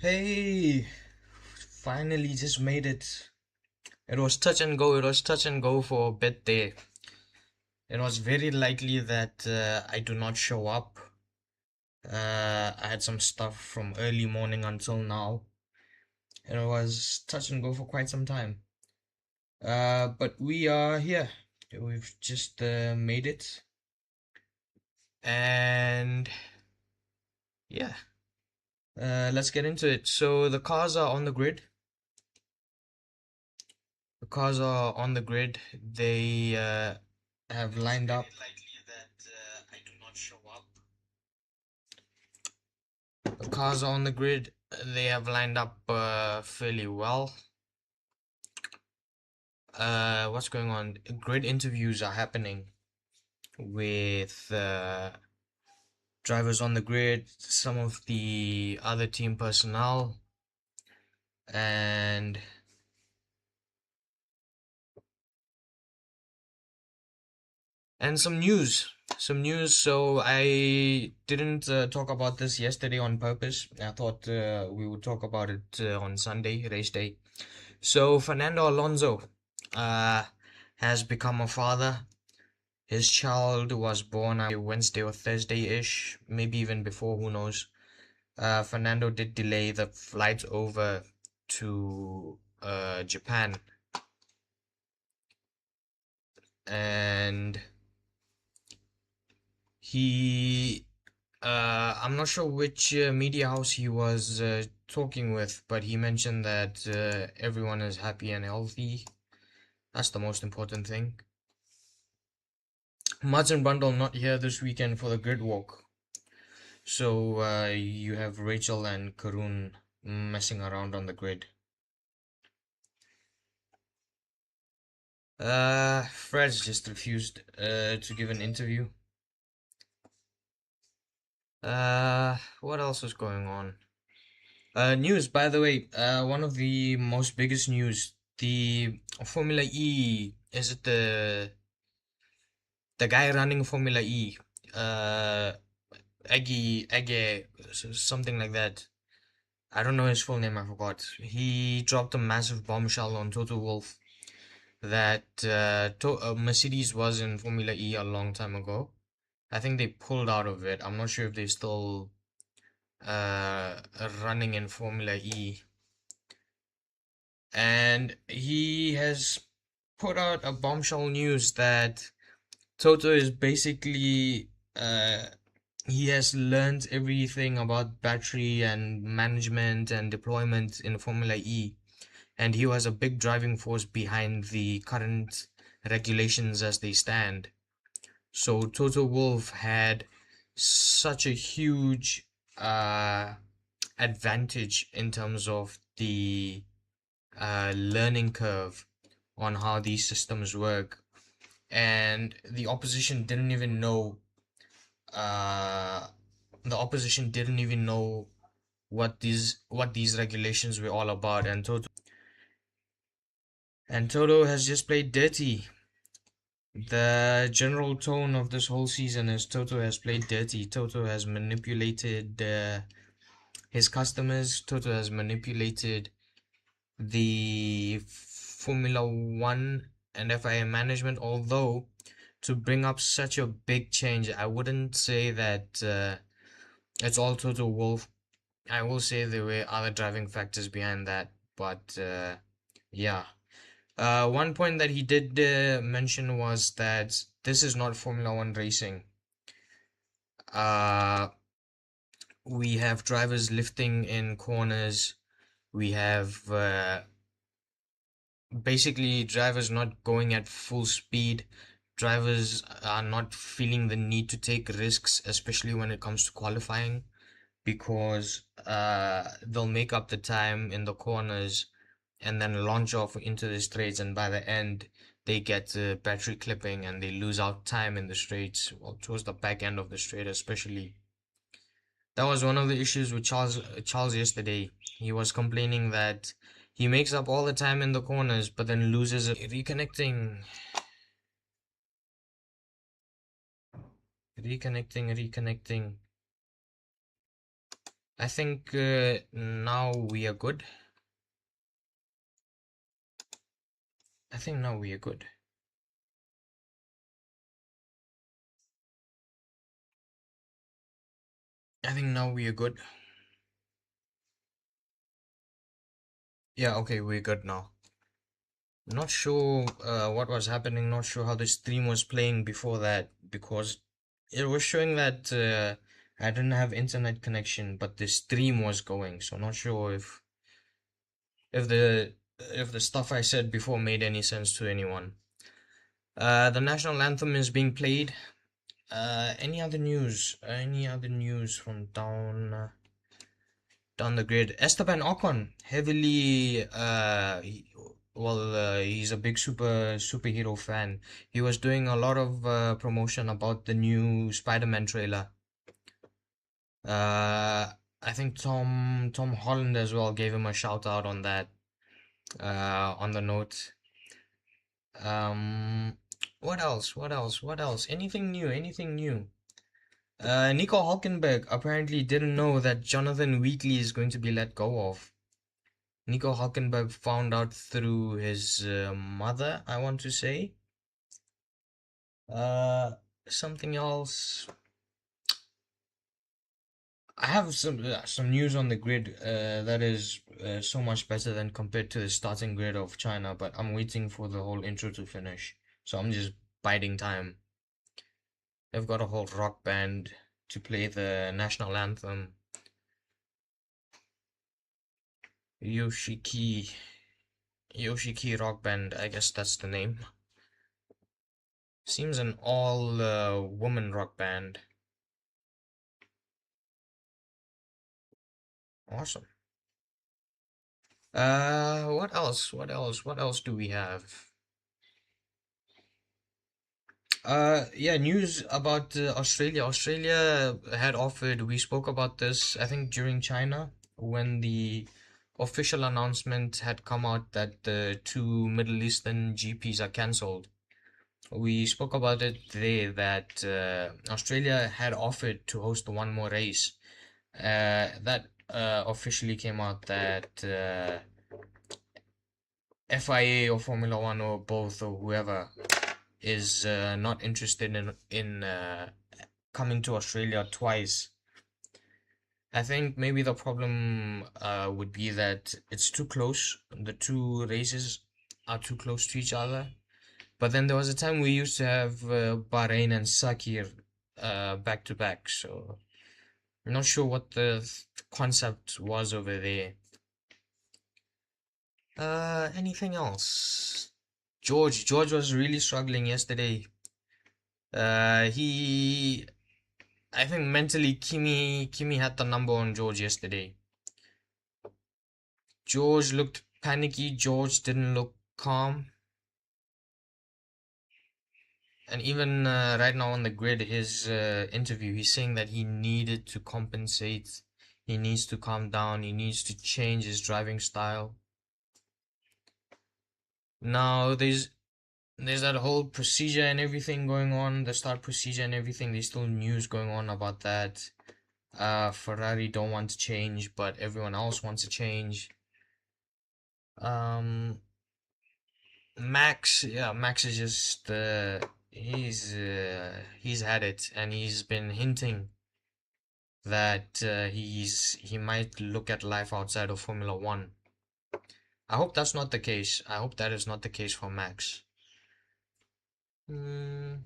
Hey, finally just made it. It was touch and go. It was touch and go for a bit there. It was very likely that I do not show up. I had some stuff from early morning until now. And it was touch and go for quite some time. But we are here. We've just made it. And yeah, let's get into it. So the cars are on the grid. The cars are on the grid. They have lined up. The cars are on the grid. They have lined up fairly well. What's going on? Grid interviews are happening with drivers on the grid, some of the other team personnel, and some news. So I didn't talk about this yesterday on purpose. I thought we would talk about it on Sunday, race day. So Fernando Alonso has become a father. His child was born on Wednesday or Thursday-ish, maybe even before, who knows. Fernando did delay the flight over to Japan, and I'm not sure which media house he was talking with, but he mentioned that everyone is happy and healthy. That's the most important thing. Mads and Bundle not here this weekend for the grid walk. So you have Rachel and Karun messing around on the grid. Fred's just refused to give an interview. What else is going on? News, by the way, one of the most biggest news, the Formula E, is it the guy running Formula E? Eggy, something like that. I don't know his full name, I forgot. He dropped a massive bombshell on Toto Wolff that Mercedes was in Formula E a long time ago. I think they pulled out of it. I'm not sure if they're still running in Formula E. And he has put out a bombshell news that Toto is basically he has learned everything about battery and management and deployment in Formula E, and he was a big driving force behind the current regulations as they stand. So Toto Wolff had such a huge advantage in terms of the learning curve on how these systems work, and the opposition didn't even know uh, what these regulations were all about, and Toto has just played dirty. The general tone of this whole season is Toto has played dirty. Toto has manipulated his customers. Toto has manipulated the Formula One and FIA management. Although, to bring up such a big change, I wouldn't say that it's all Toto Wolff. I will say there were other driving factors behind that, but yeah. One point that he did mention was that this is not Formula One racing. We have drivers lifting in corners. We have basically drivers not going at full speed. Drivers are not feeling the need to take risks, especially when it comes to qualifying, because they'll make up the time in the corners and then launch off into the straights, and by the end they get battery clipping and they lose out time in the straights, well, towards the back end of the straight especially. That was one of the issues with Charles yesterday. He was complaining that he makes up all the time in the corners but then loses it. Reconnecting. I think now we are good. I think now we are good. I think now we are good. Yeah, okay, we're good now. Not sure what was happening, not sure how the stream was playing before that, because it was showing that I didn't have internet connection, but the stream was going, so not sure if the if the stuff I said before made any sense to anyone. The national anthem is being played. Any other news? Any other news from down the grid? Esteban Ocon heavily he's a big superhero fan. He was doing a lot of promotion about the new Spider-Man trailer. I think Tom Holland as well gave him a shout out on that on the note. Um, what else? What else? What else? Anything new? Anything new? Nico Hulkenberg apparently didn't know that Jonathan Wheatley is going to be let go of. Nico Hulkenberg found out through his mother, I want to say. Uh, Something else. I have some news on the grid that is so much better than compared to the starting grid of China, but I'm waiting for the whole intro to finish, so I'm just biding time. They've got a whole rock band to play the national anthem. Yoshiki Rock Band, I guess that's the name. Seems an all woman rock band. Awesome. What else? What else? What else do we have? Yeah, news about Australia. Australia had offered, we spoke about this, I think during China, when the official announcement had come out that the two Middle Eastern GPs are cancelled. We spoke about it there that Australia had offered to host one more race. That officially came out that FIA or Formula One or both or whoever is not interested in coming to Australia twice. I think maybe the problem would be that it's too close. The two races are too close to each other. But then there was a time we used to have Bahrain and Sakir back to back. So I'm not sure what the concept was over there. Anything else? George was really struggling yesterday. He I think mentally Kimi had the number on George yesterday. George looked panicky. George didn't look calm. And even right now on the grid, his interview, he's saying that he needed to compensate. He needs to calm down. He needs to change his driving style. Now there's that whole procedure and everything going on, the start procedure and everything. There's still news going on about that. Ferrari don't want to change, but everyone else wants to change. Um, Max is just he's had it, and he's been hinting that he might look at life outside of Formula One. I hope that's not the case. I hope that is not the case for Max. Mm,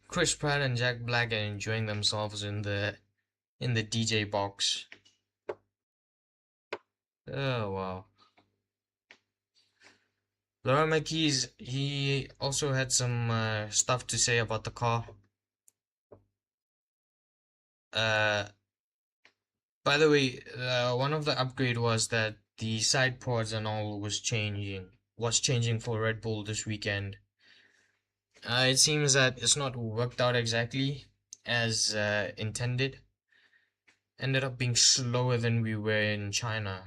Chris Pratt and Jack Black are enjoying themselves in the DJ box. Oh wow. Laura McKees, he also had some stuff to say about the car. Uh, by the way, one of the upgrade was that the side pods and all was changing for Red Bull this weekend. It seems that it's not worked out exactly as intended. Ended up being slower than we were in China.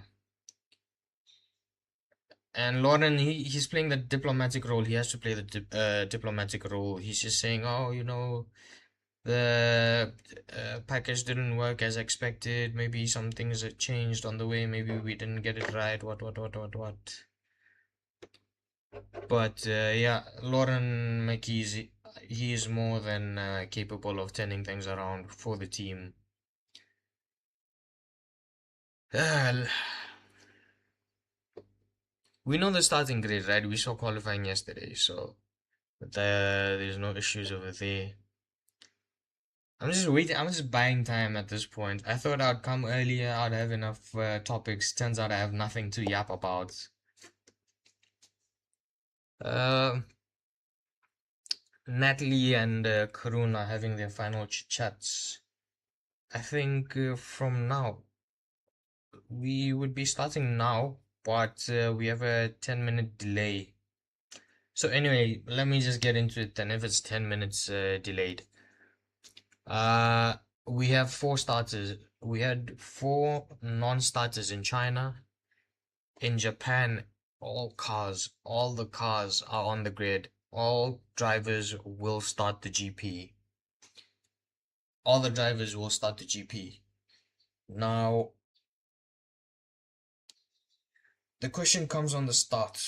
And Lauren, he's playing the diplomatic role. He has to play the diplomatic role. He's just saying, oh, the package didn't work as expected. Maybe some things have changed on the way. Maybe we didn't get it right. What. But yeah, Lauren McKee's he is more than capable of turning things around for the team. Uh, we know the starting grid, right? We saw qualifying yesterday, so there's no issues over there. I'm just waiting. I'm just buying time at this point. I thought I'd come earlier. I'd have enough topics. Turns out I have nothing to yap about. Uh, Natalie and Karun are having their final chats. I think from now we would be starting now, but we have a 10-minute delay. So anyway, let me just get into it then. If it's 10 minutes delayed, we have 4 starters. We had 4 non-starters in China. In Japan, all the cars are on the grid. All drivers will start the GP. All the drivers will start the GP. Now, the question comes on the start.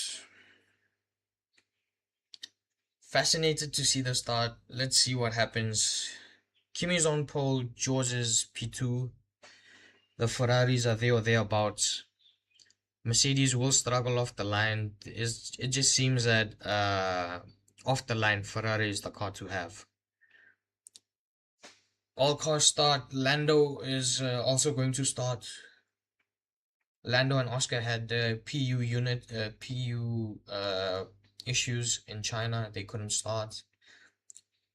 Fascinated to see the start. Let's see what happens. Kimi's on pole, George's P2. The Ferraris are there or thereabouts. Mercedes will struggle off the line. It just seems that off the line, Ferrari is the car to have. All cars start. Lando is also going to start. Lando and Oscar had PU issues in China. They couldn't start.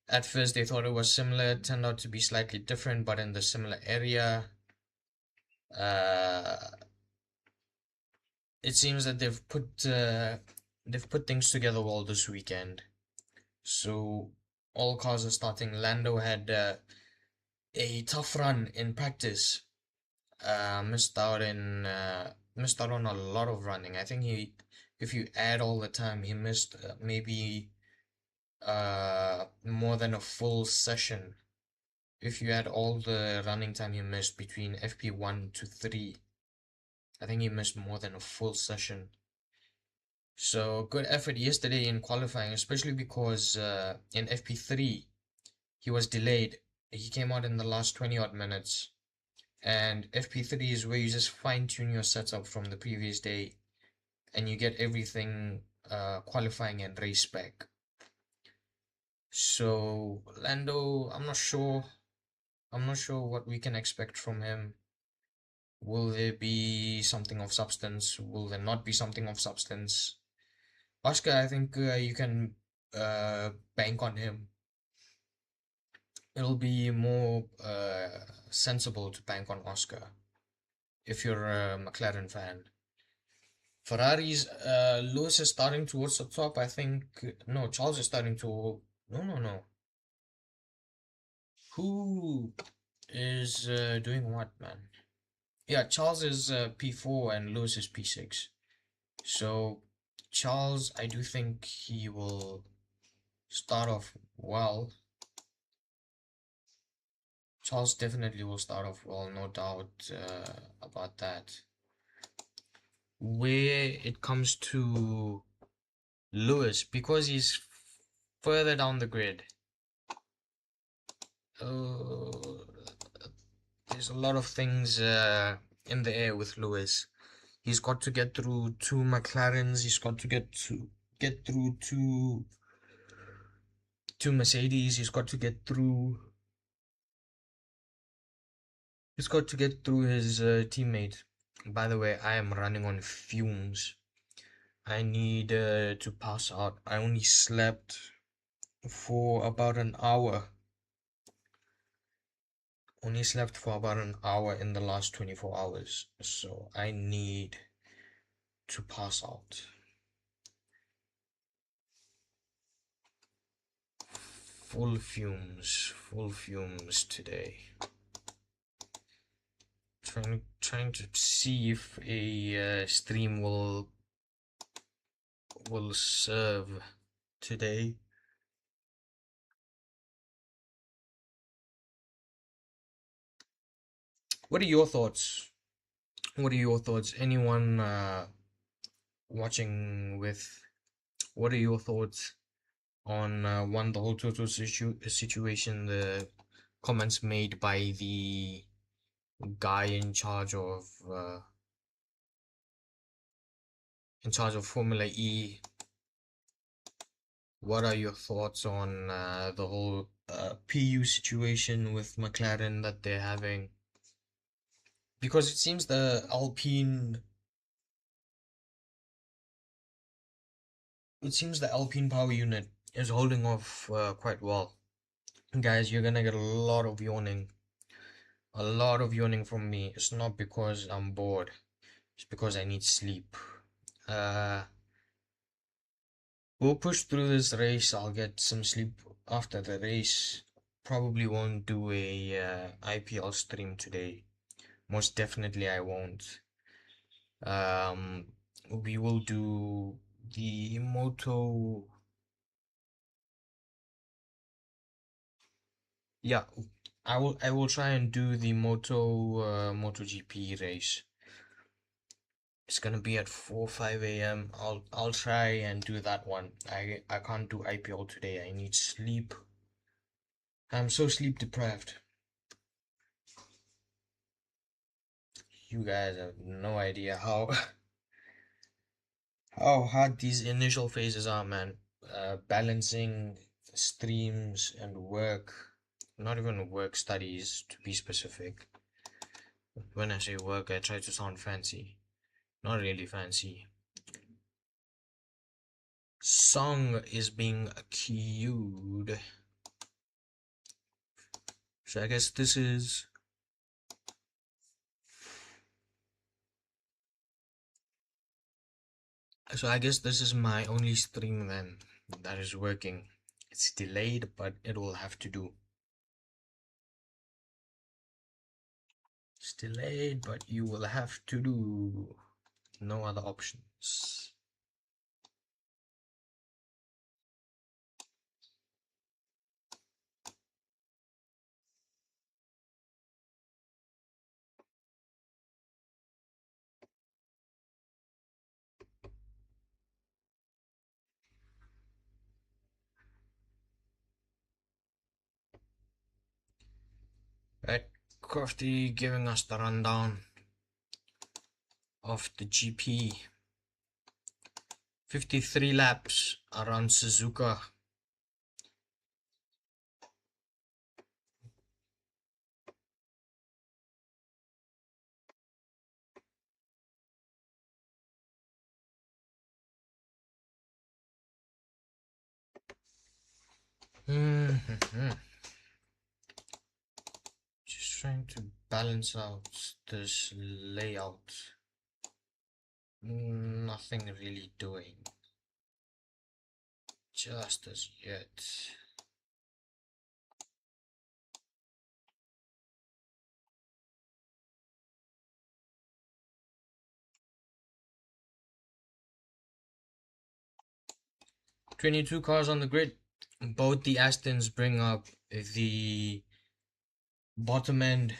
At first, they thought it was similar. It turned out to be slightly different, but in the similar area. It seems that they've put things together well this weekend. So all cars are starting. Lando had a tough run in practice. Missed out on a lot of running. I think if you add all the time, he missed maybe more than a full session. If you add all the running time he missed between FP1 to 3, I think he missed more than a full session. So good effort yesterday in qualifying, especially because in FP3 he was delayed. He came out in the last 20 odd minutes. And FP3 is where you just fine tune your setup from the previous day and you get everything qualifying and race spec. So Lando, I'm not sure what we can expect from him. Will there be something of substance? Will there not be something of substance? Oscar, I think you can bank on him. It'll be more sensible to bank on Oscar if you're a McLaren fan. Ferrari's Lewis is starting towards the top. I think no, Charles is starting to no. Who is doing what, man? Yeah, Charles is P4 and Lewis is P6. So Charles, I do think he will start off well. Charles definitely will start off well, no doubt about that. Where it comes to Lewis, because he's further down the grid, there's a lot of things in the air with Lewis. He's got to get through 2 McLarens. He's got to get through 2 Mercedes. He's got to get through his teammate. By the way, I am running on fumes. I need to pass out. I only slept for about an hour. Only slept for about an hour in the last 24 hours. So I need to pass out. Full fumes today. Trying to see if a stream will will serve today. What are your thoughts? What are your thoughts? Anyone watching with, what are your thoughts on one, the whole total situation, the comments made by the guy in charge of Formula E? What are your thoughts on the whole PU situation with McLaren that they're having? Because it seems the Alpine power unit is holding off quite well. Guys, you're gonna get a lot of yawning from me. It's not because I'm bored, it's because I need sleep. Uh, we'll push through this race. I'll get some sleep after the race. Probably won't do a IPL stream today. Most definitely I won't. Um, we will do the Moto. Yeah, I will try and do the MotoGP race. It's gonna be at 4-5 a.m. I'll try and do that one. I can't do IPL today. I need sleep. I'm so sleep deprived. You guys have no idea how how hard these initial phases are, man. Balancing streams and work, not even work, studies to be specific. When I say work, I try to sound fancy. Not really fancy. Song is being queued. So I guess this is. So I guess this is my only stream then that is working. It's delayed, but it will have to do. It's delayed, but you will have to do. No other options. Right, Crafty giving us the rundown of the GP. 53 laps around Suzuka. Just trying to balance out this layout. Nothing really doing. Just as yet. "22 cars on the grid. Both the Astons bring up the bottom end.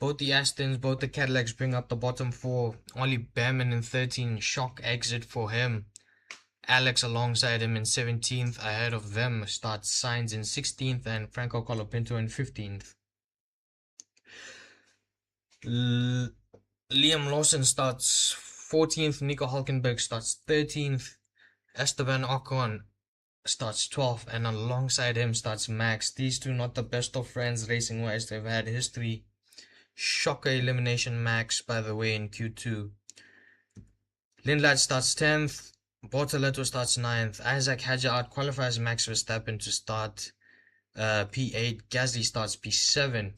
Both the Cadillacs bring up the bottom four. Only Bearman in 13. Shock exit for him. Alex alongside him in 17th. Ahead of them starts Sainz in 16th and Franco Colapinto in 15th. Liam Lawson starts 14th. Nico Hulkenberg starts 13th. Esteban Ocon starts 12th, and alongside him starts Max. These two not the best of friends racing wise. They've had history. Shocker elimination Max, by the way, in Q2. Lindblad starts 10th. Bortoletto starts 9th. Isaac Hadjar out qualifies Max Verstappen to start P8. Gasly starts P7.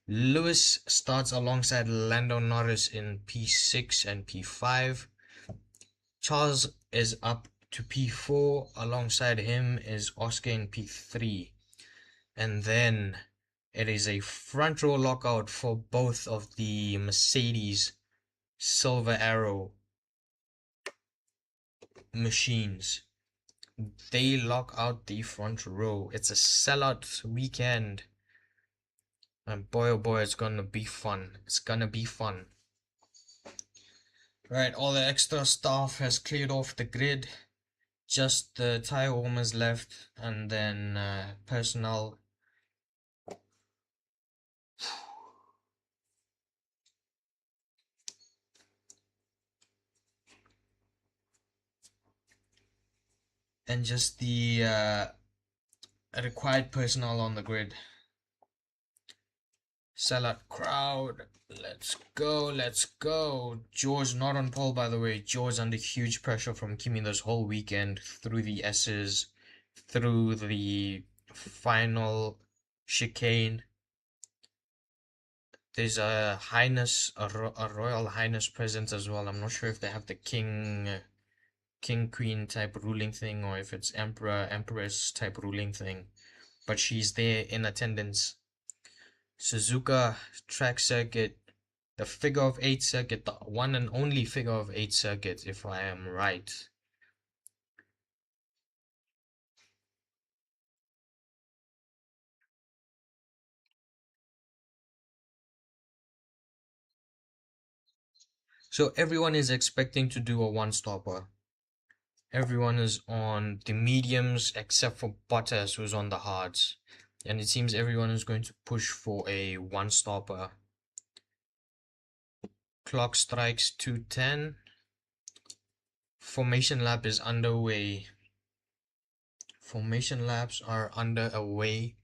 Lewis starts alongside Lando Norris in P6 and P5. Charles is up to P4. Alongside him is Oscar in P3. And then it is a front row lockout for both of the Mercedes Silver Arrow machines. They lock out the front row. It's a sellout weekend. And boy oh boy, it's gonna be fun. It's gonna be fun. Right, all the extra staff has cleared off the grid. Just the tire warmers left, and then personnel. And just the required personnel on the grid. Sellout crowd. Let's go, let's go. George not on pole, by the way. George under huge pressure from Kimi this whole weekend, through the S's, through the final chicane. There's a highness, a royal highness present as well. I'm not sure if they have the king queen type ruling thing, or if it's emperor empress type ruling thing, but she's there in attendance. Suzuka track circuit, the figure of eight circuit, the one and only figure of eight circuit, if I am right. So everyone is expecting to do a one stopper. Everyone is on the mediums except for Bottas, who's on the hards. And it seems everyone is going to push for a one stopper. Clock strikes 2:10. Formation lap is underway. Formation laps are underway.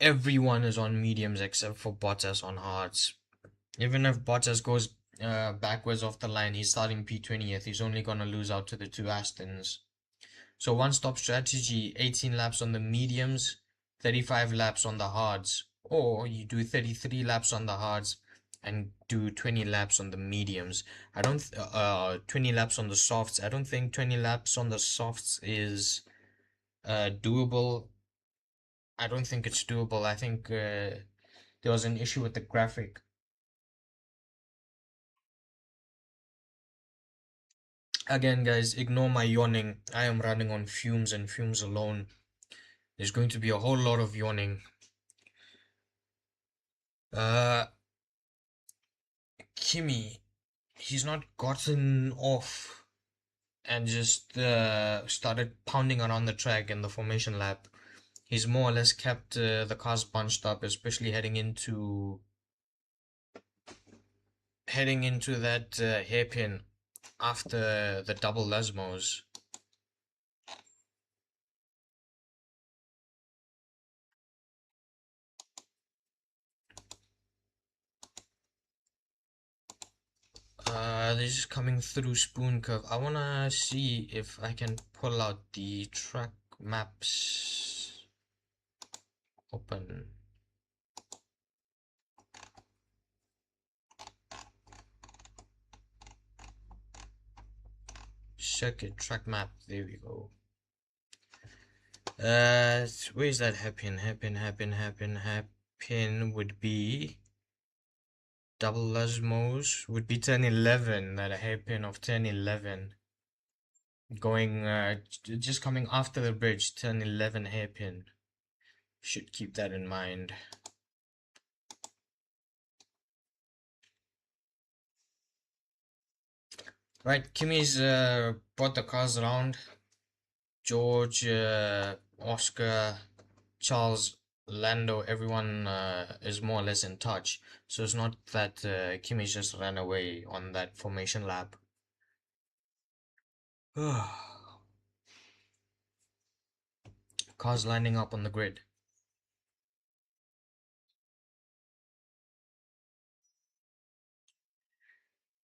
Everyone is on mediums except for Bottas on hards. Even if Bottas goes backwards off the line, he's starting P20th. He's only going to lose out to the two Astons. So one stop strategy, 18 laps on the mediums, 35 laps on the hards. Or you do 33 laps on the hards and do 20 laps on the mediums. 20 laps on the softs. I don't think 20 laps on the softs is doable. I don't think it's doable. I think there was an issue with the graphic. Again, guys, ignore my yawning. I am running on fumes and fumes alone. There's going to be a whole lot of yawning. Kimi, he's not gotten off and just started pounding around the track in the formation lap. He's more or less kept the cars bunched up, especially heading into that hairpin after the double Lesmos. This is coming through Spoon Curve. I wanna see if I can pull out the track maps. Open. Circuit track map. There we go. Where's that hairpin? Hairpin would be double Lesmos. Would be turn 11. That hairpin of turn 11. Going just coming after the bridge. Turn 11 hairpin. Should keep that in mind. Right, Kimi's brought the cars around. George, Oscar, Charles, Lando, everyone is more or less in touch. So it's not that Kimi just ran away on that formation lap. Cars lining up on the grid.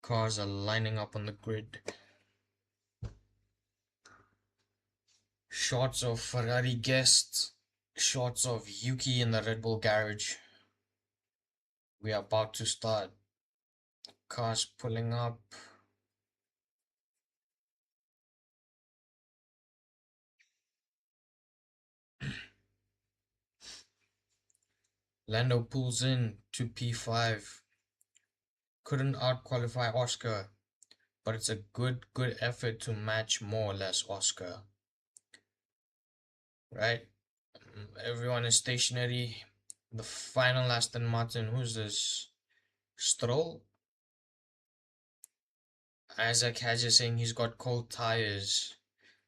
Cars are lining up on the grid. Shots of Ferrari guests. Shots of Yuki in the Red Bull garage. We are about to start. Cars pulling up. Lando pulls in to P5. couldn't out-qualify Oscar, but it's a good effort to match more or less Oscar, right? Everyone is stationary. The final Aston Martin, who's this? Stroll? Isaac Hadger saying he's got cold tires.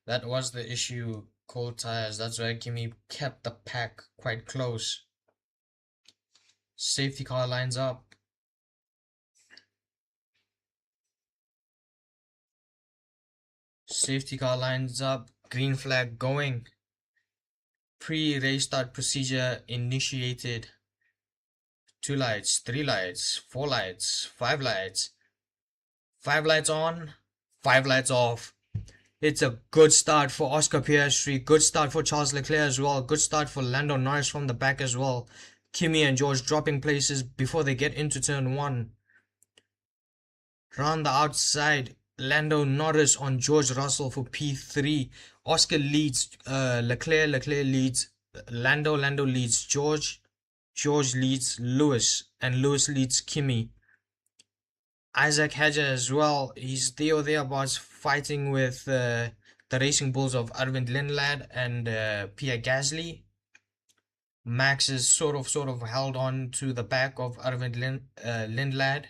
That was the issue, cold tires. That's why Kimi kept the pack quite close. Safety car lines up. Safety car lines up. Green flag going. Pre-race start procedure initiated. 2 lights, 3 lights, 4 lights, 5 lights. 5 lights on, 5 lights off. It's a good start for Oscar Piastri. Good start for Charles Leclerc as well. Good start for Lando Norris from the back as well. Kimi and George dropping places before they get into turn 1. Round the outside, Lando Norris on George Russell for P3. Oscar leads Leclerc leads Lando leads George leads Lewis, and Lewis leads Kimi. Isaac Hadger as well, he's there or thereabouts fighting with the Racing Bulls of Arvind Lindblad and Pierre Gasly. Max is sort of held on to the back of Arvind Lindblad.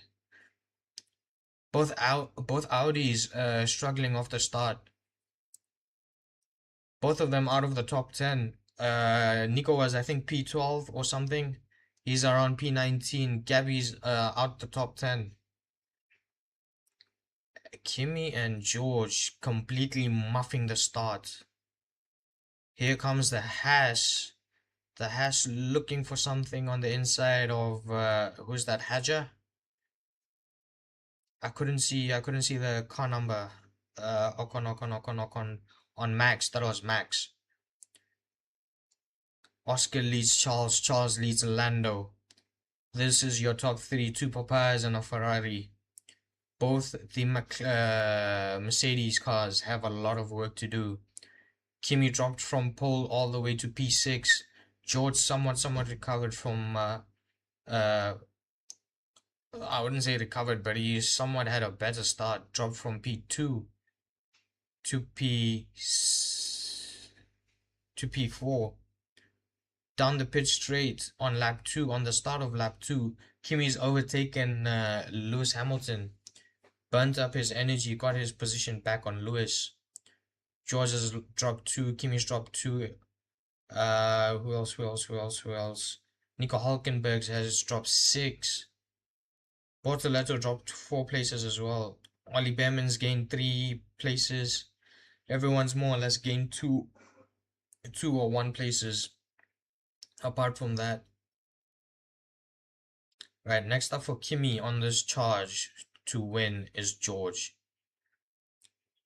Both Audis struggling off the start. Both of them out of the top 10. Nico was, I think, P12 or something. He's around P19. Gabby's out the top 10. Kimi and George completely muffing the start. Here comes the Haas. The Haas looking for something on the inside of who's that? Hadger? I couldn't see the car number. Ocon on Max. That was Max. Oscar leads Charles. Charles leads Lando. This is your top 3. 2 Papayas and a Ferrari. Both the Mercedes cars have a lot of work to do. Kimi dropped from pole all the way to P6. George somewhat recovered from I wouldn't say recovered, but he somewhat had a better start. Dropped from P2 to P4. Down the pit straight on lap 2, on the start of lap 2, Kimi's overtaken Lewis Hamilton. Burnt up his energy, got his position back on Lewis. George has dropped 2, Kimi's dropped 2. Who else? Nico Hulkenberg has dropped 6. Bortoletto dropped 4 places as well. Ollie Bearman's gained 3 places. Everyone's more or less gained 2 or 1 places. Apart from that. Right, next up for Kimi on this charge to win is George.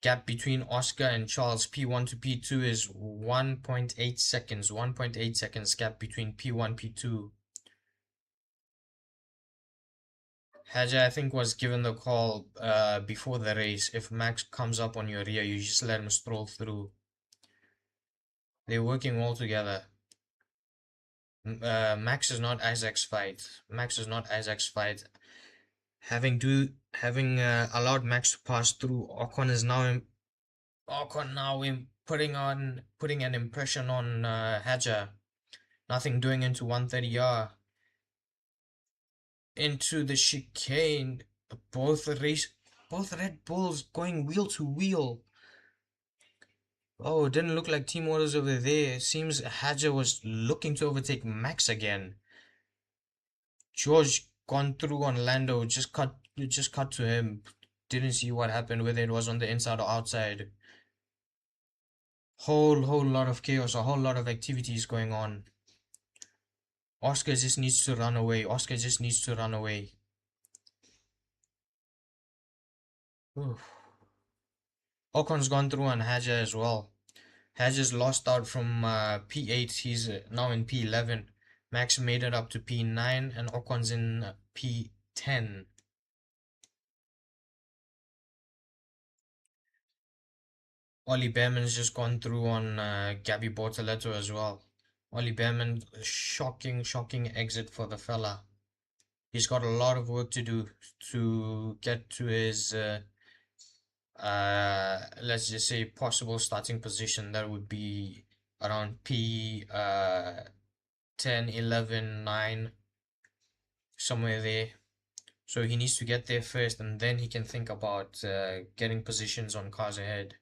Gap between Oscar and Charles P1 to P2 is 1.8 seconds. 1.8 seconds gap between P1 P2. Hadger, I think, was given the call before the race. If Max comes up on your rear, you just let him stroll through. They're working well together. Max is not Isaac's fight. Max is not Isaac's fight. Having allowed Max to pass through, Ocon now putting an impression on Hadger. Nothing doing into 130R. Into the chicane. Both Red Bulls going wheel to wheel. Oh, it didn't look like team orders over there. It seems Hadger was looking to overtake Max again. George gone through on Lando, just cut to him. Didn't see what happened, whether it was on the inside or outside. Whole lot of chaos, a whole lot of activities going on. Oscar just needs to run away. Oscar just needs to run away. Oof. Ocon's gone through on Hadger as well. Hadger's lost out from P8. He's now in P11. Max made it up to P9 and Ocon's in P10. Ollie Bearman's just gone through on Gabby Bortoletto as well. Ollie Bearman, shocking exit for the fella. He's got a lot of work to do to get to his let's just say possible starting position. That would be around P 10, 11, 9, somewhere there. So he needs to get there first, and then he can think about getting positions on cars ahead.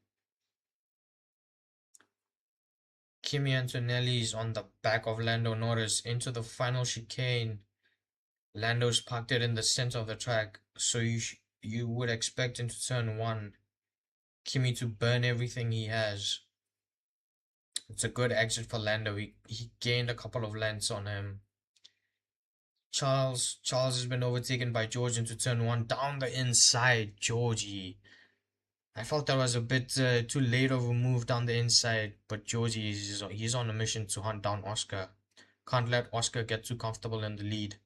Kimi Antonelli is on the back of Lando Norris into the final chicane. Lando's parked it in the center of the track, so you would expect into turn 1 Kimi to burn everything he has. It's a good exit for Lando. He gained a couple of lengths on him. Charles has been overtaken by George into turn 1 down the inside. Georgie, I felt that was a bit too late of a move down the inside, but Georgie he's on a mission to hunt down Oscar. Can't let Oscar get too comfortable in the lead.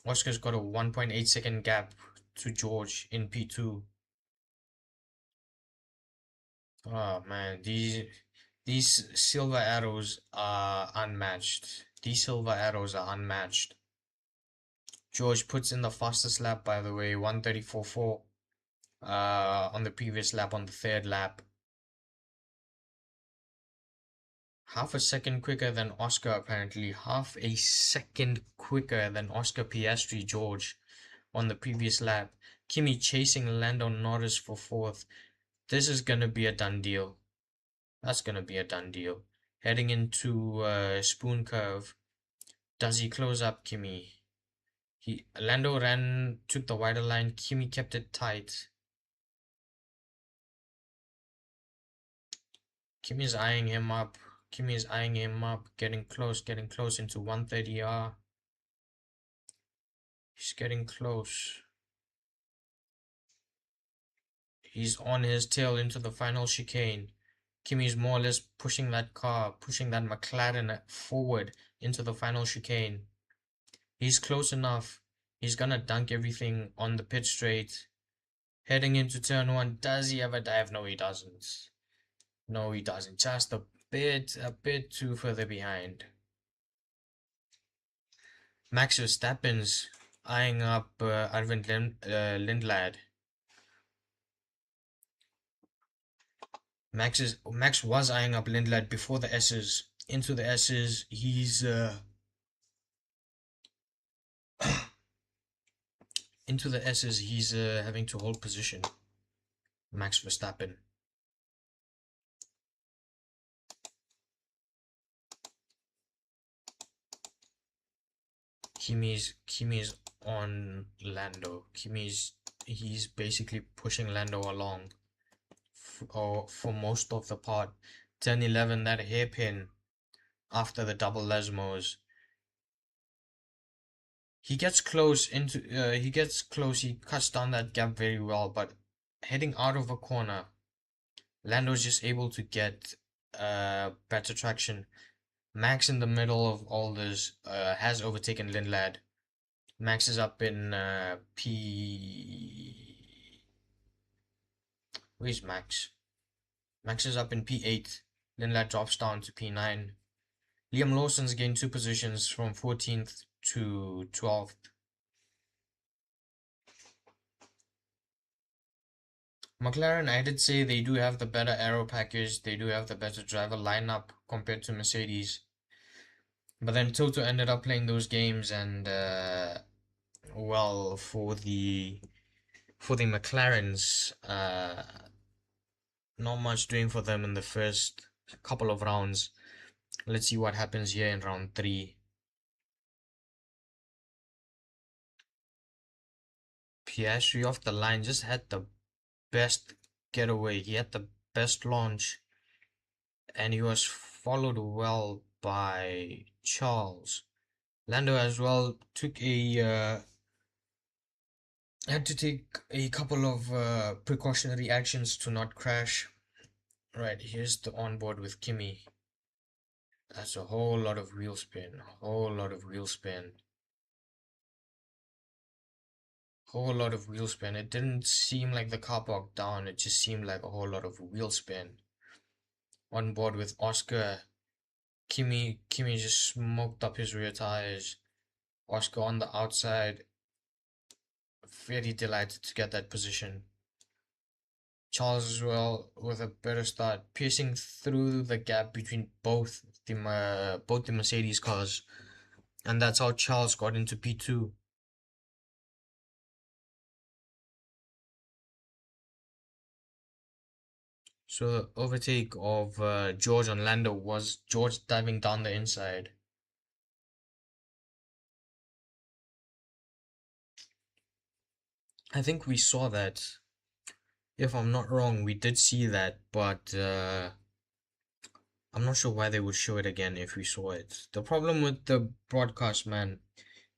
Oscar's got a 1.8 second gap to George in P2. Oh man, these silver arrows are unmatched. These silver arrows are unmatched. George puts in the fastest lap, by the way, 1:34.4 on the previous lap, on the third lap. Half a second quicker than Oscar, apparently. Half a second quicker than Oscar Piastri George on the previous lap. Kimi chasing Lando Norris for 4th. This is going to be a done deal. That's going to be a done deal. Heading into Spoon Curve. Does he close up Kimi? Lando took the wider line. Kimi kept it tight. Kimi's eyeing him up. Getting close into 130R. He's getting close. He's on his tail into the final chicane. Kimi's more or less pushing that McLaren forward into the final chicane. He's close enough. He's gonna dunk everything on the pit straight. Heading into turn 1. Does he have a dive? No, he doesn't. No, he doesn't. Just a bit too further behind. Max Verstappen's eyeing up Arvind Lindblad. Max was eyeing up Lindblad before the S's. Into the S's, he's into the S's, he's having to hold position. Max Verstappen. Kimi's on Lando. He's basically pushing Lando along for most of the part. Turn 11, that hairpin after the double Lesmos. He gets close, he cuts down that gap very well, but heading out of a corner, Lando's just able to get better traction. Max in the middle of all this has overtaken Lindblad. Max is up in Where's Max? Max is up in P8. Lindblad drops down to P9. Liam Lawson's gained 2 positions from 14th to 12th. McLaren, I did say they do have the better aero package. They do have the better driver lineup compared to Mercedes. But then Toto ended up playing those games, and well, for the McLarens, not much doing for them in the first couple of rounds. Let's see what happens here in round 3. Piastri off the line just had the best getaway. He had the best launch, and he was followed well by Charles. Lando as well had to take a couple of precautionary actions to not crash. Right, here's the onboard with Kimi. That's a whole lot of wheel spin. Whole lot of wheel spin. It didn't seem like the car broke down. It just seemed like a whole lot of wheel spin. On board with Oscar. Kimi just smoked up his rear tires. Oscar on the outside. Very delighted to get that position. Charles as well with a better start, piercing through the gap between both the Mercedes cars, and that's how Charles got into P2. So the overtake of George on Lando was George diving down the inside. I think we saw that. If I'm not wrong, we did see that, but I'm not sure why they would show it again if we saw it. The problem with the broadcast, man,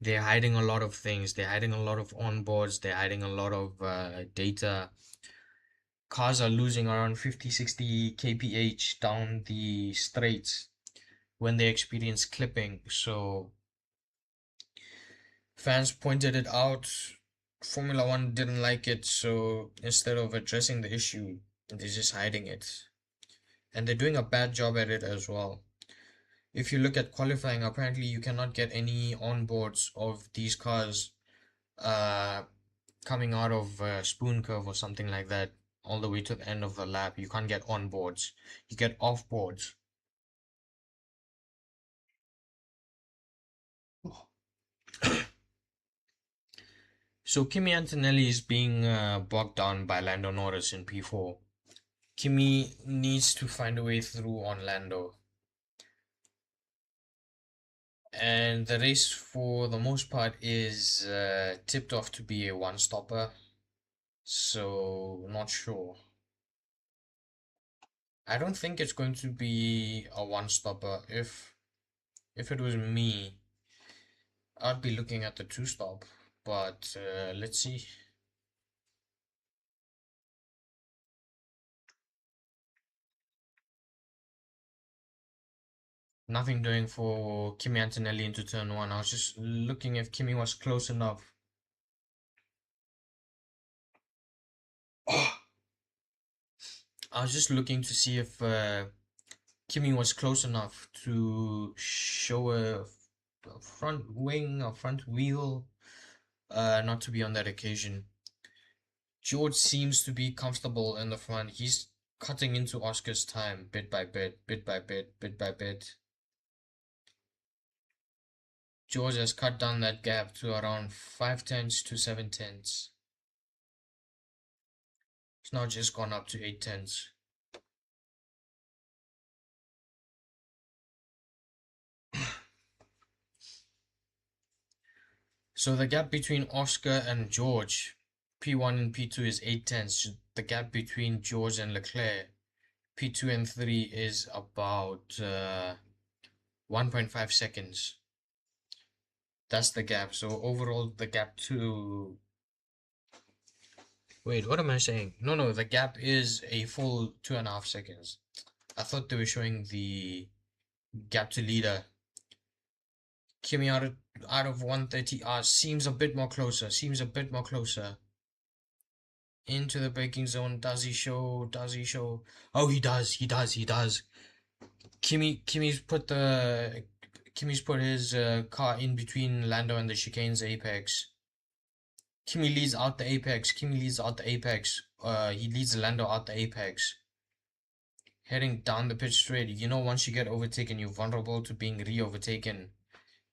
they're hiding a lot of things. They're hiding a lot of onboards. They're hiding a lot of data. Cars are losing around 50, 60 kph down the straights when they experience clipping. So fans pointed it out. Formula One didn't like it, so instead of addressing the issue, they're just hiding it. And they're doing a bad job at it as well. If you look at qualifying, apparently you cannot get any onboards of these cars uh, coming out of spoon curve or something like that all the way to the end of the lap. You can't get onboards. You get offboards. So Kimi Antonelli is being bogged down by Lando Norris in P4. Kimi needs to find a way through on Lando. And the race, for the most part, is tipped off to be a one-stopper. So, not sure. I don't think it's going to be a one-stopper. If it was me, I'd be looking at the two-stop. But let's see. Nothing doing for Kimi Antonelli into turn one. I was just looking if Kimi was close enough. Oh, I was just looking to see if Kimi was close enough to show a front wing or front wheel, not to be on that occasion. George seems to be comfortable in the front. He's cutting into Oscar's time bit by bit, bit by bit, bit by bit. George has cut down that gap to around 5/10 to 7/10. It's now just gone up to 8/10. So the gap between Oscar and George, P1 and P2 is 8/10. The gap between George and Leclerc, P2 and 3 is about 1.5 seconds. That's the gap. So overall, the gap to... Wait, what am I saying? No, the gap is a full 2.5 seconds. I thought they were showing the gap to leader. Kimi out of 130 seems a bit more closer. Seems a bit more closer. Into the braking zone. Does he show? Does he show? Oh, he does. He does. He does. Kimi's put his car in between Lando and the chicane's apex. Kimi leads out the apex. Kimi leads out the apex. He leads Lando out the apex. Heading down the pit straight. You know, once you get overtaken, you're vulnerable to being re-overtaken.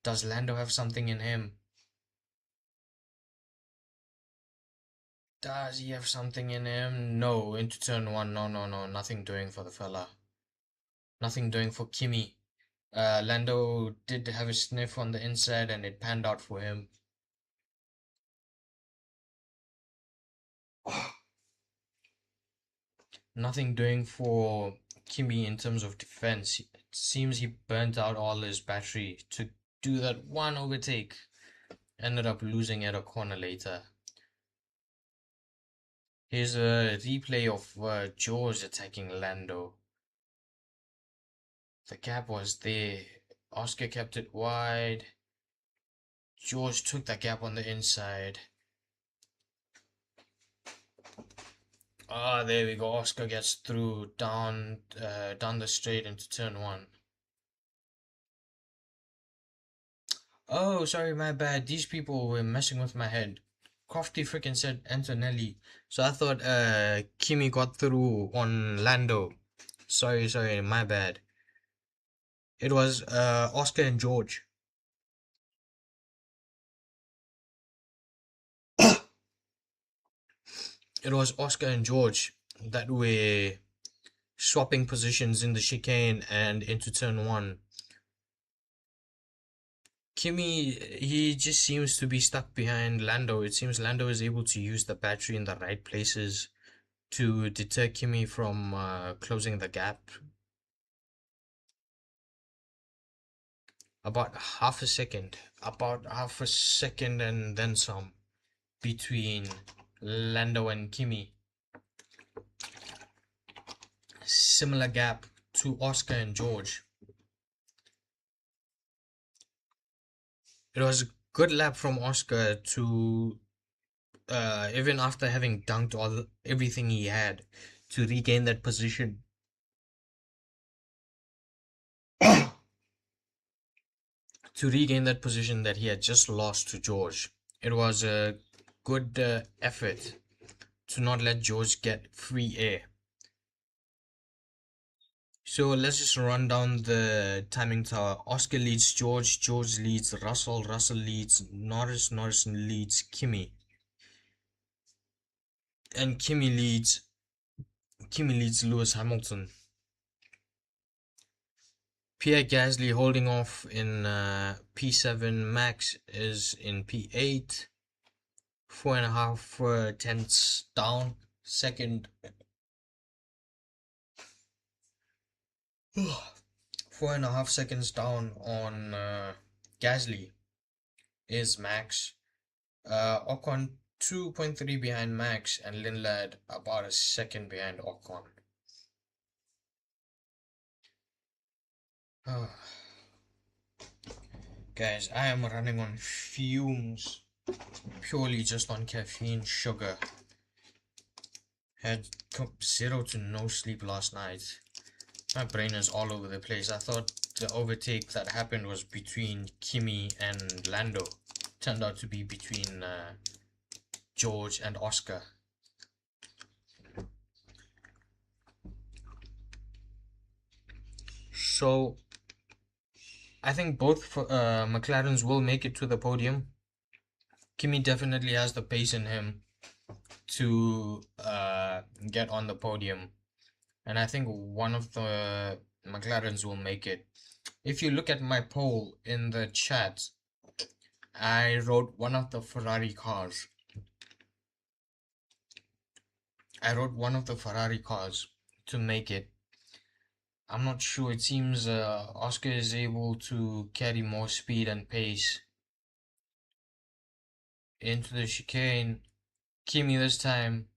Does Lando have something in him? Does he have something in him? No, into turn one. No, nothing doing for the fella. Nothing doing for Kimi. Lando did have a sniff on the inside and it panned out for him. Nothing doing for Kimi in terms of defense. It seems he burnt out all his battery to do that one overtake. Ended up losing at a corner later. Here's a replay of George attacking Lando. The gap was there. Oscar kept it wide. George took that gap on the inside. There we go. Oscar gets through down the straight into turn one. Oh, sorry, my bad. These people were messing with my head. Crafty freaking said Antonelli. So I thought Kimi got through on Lando. Sorry, my bad. It was Oscar and George. It was Oscar and George that were swapping positions in the chicane and into turn one. Kimi, he just seems to be stuck behind Lando. It seems Lando is able to use the battery in the right places to deter Kimi from closing the gap. About half a second and then some between Lando and Kimi. Similar gap to Oscar and George. It was a good lap from Oscar to even after having dunked everything he had to regain that position. To regain that position that he had just lost to George. It was a good effort to not let George get free air. So let's just run down the timing tower. Oscar leads George, George leads Russell, Russell leads Norris, Norris leads Kimi. And Kimi leads Lewis Hamilton. Pierre Gasly holding off in P7. Max is in P8. 4.5 tenths down. Second. 4.5 seconds down on Gasly is Max. Ocon 2.3 behind Max, and Lindlad about a second behind Ocon. Guys, I am running on fumes, purely just on caffeine, sugar. Had 0 to no sleep last night. My brain is all over the place. I thought the overtake that happened was between Kimi and Lando. Turned out to be between George and Oscar. So I think both McLarens will make it to the podium. Kimi definitely has the pace in him to get on the podium, and I think one of the McLarens will make it. If you look at my poll in the chat, I wrote one of the Ferrari cars. To make it. I'm not sure. It seems Oscar is able to carry more speed and pace into the chicane. Kimi this time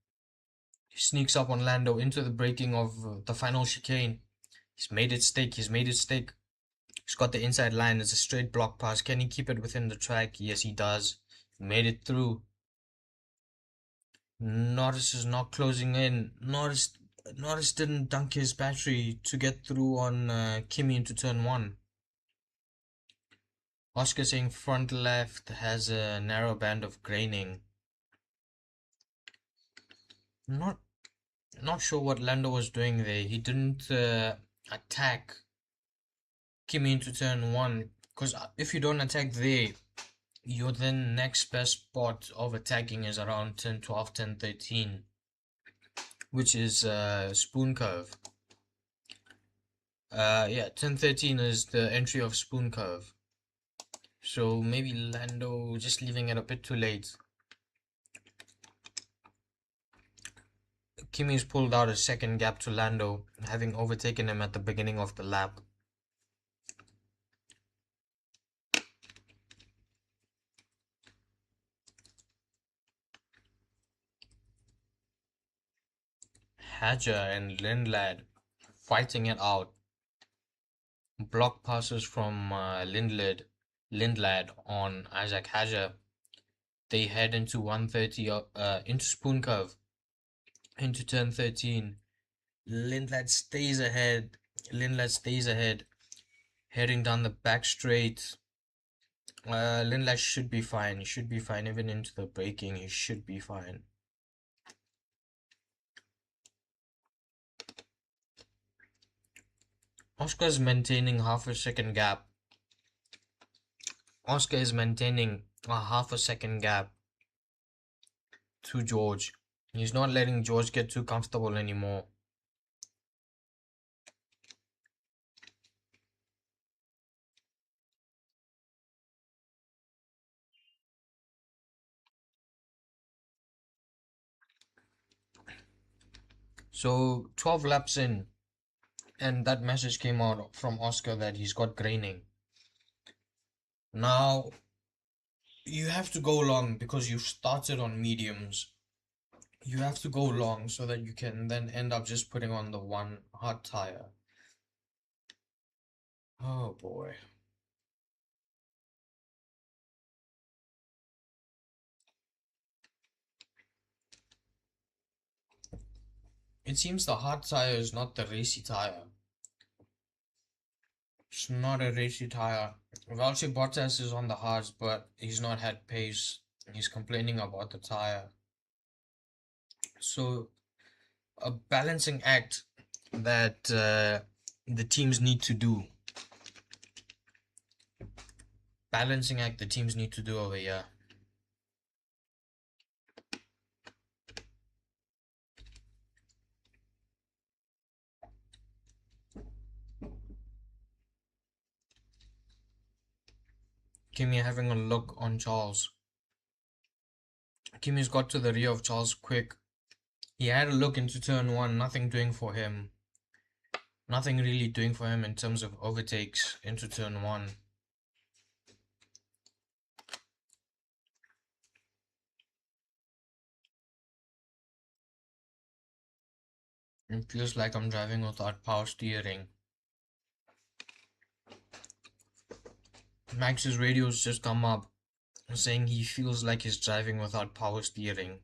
sneaks up on Lando into the braking of the final chicane. He's made it stick. He's got the inside line. It's a straight block pass. Can he keep it within the track? Yes, he does. He made it through. Norris is not closing in. Norris didn't dunk his battery to get through on Kimi into turn one. Oscar saying front left has a narrow band of graining. Not sure what Lando was doing there. He didn't attack Kimi into turn one, because if you don't attack there, your then next best spot of attacking is around 10, 12, 10, 13, which is spoon curve. Yeah, 10, 13 is the entry of spoon curve. So maybe Lando just leaving it a bit too late. Kimi's pulled out a second gap to Lando, having overtaken him at the beginning of the lap. Hadger and Lindlad fighting it out. Block passes from Lindlad on Isaac Hadger. They head into 130 into spoon curve into turn 13. Lindlad stays ahead, heading down the back straight. Lindlash should be fine. He should be fine. Even into the breaking, he should be fine. Oscar is maintaining half a second gap. Oscar is maintaining a half a second gap to George. He's not letting George get too comfortable anymore. So 12 laps in, and that message came out from Oscar that he's got graining. Now, you have to go long because you've started on mediums. You have to go long so that you can then end up just putting on the one hard tire. Oh boy. It seems the hard tire is not the racy tire. It's not a racy tire. Valtteri Bottas is on the hards, but he's not had pace. He's complaining about the tire. So, a balancing act that the teams need to do. Balancing act the teams need to do over here. Kimi having a look on Charles. Kimi's got to the rear of Charles quick. He had a look into turn one, nothing doing for him. Nothing really doing for him in terms of overtakes into turn one. It feels like I'm driving without power steering. Max's radio's just come up saying he feels like he's driving without power steering.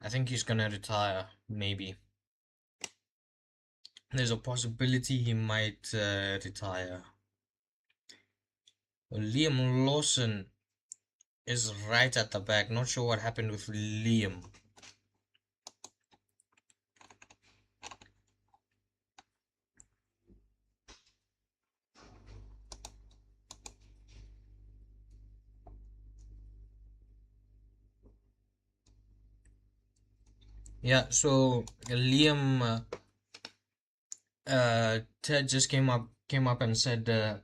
I think he's gonna retire, maybe. There's a possibility he might retire. Liam Lawson is right at the back. Not sure what happened with Liam. Yeah, so Liam Ted just came up and said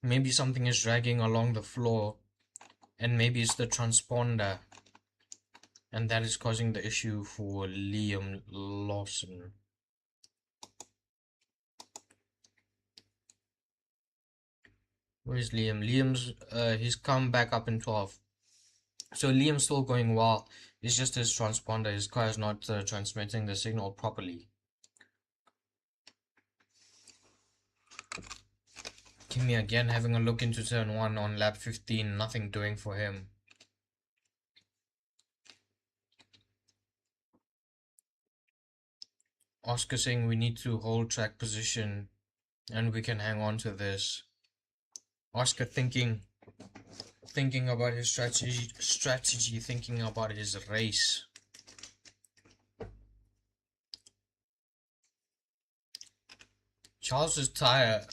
maybe something is dragging along the floor, and maybe it's the transponder, and that is causing the issue for Liam Lawson. Where's Liam? Liam's he's come back up in 12. So Liam's still going well. It's just his transponder. His car is not transmitting the signal properly. Kimi again having a look into turn 1 on lap 15. Nothing doing for him. Oscar saying we need to hold track position and we can hang on to this. Oscar thinking about his strategy, thinking about his race. Charles's tire,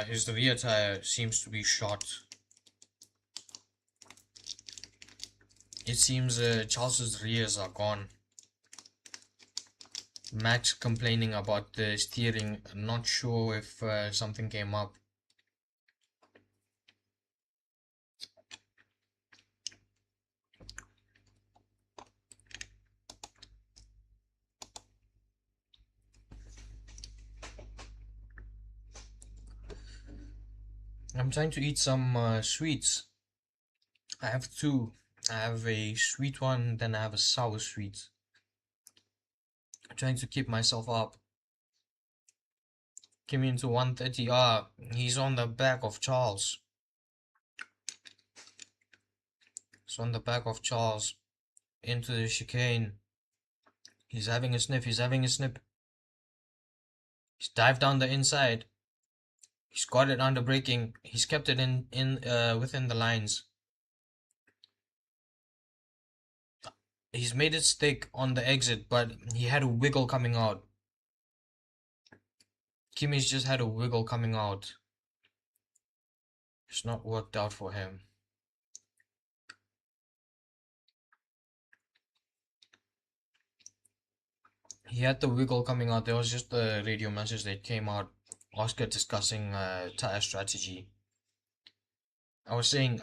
his rear tire seems to be shot. It seems Charles's rears are gone. Max complaining about the steering, not sure if something came up. I'm trying to eat some sweets. I have two. I have a sweet one, then I have a sour sweet. I'm trying to keep myself up. Came into 130. He's on the back of Charles. He's on the back of Charles. Into the chicane. He's having a sniff. He's having a snip. He's dived down the inside. He's got it under braking. He's kept it in within the lines. He's made it stick on the exit, but he had a wiggle coming out. Kimi's just had a wiggle coming out. It's not worked out for him. He had the wiggle coming out. There was just the radio message that came out. Oscar discussing tire strategy. I was saying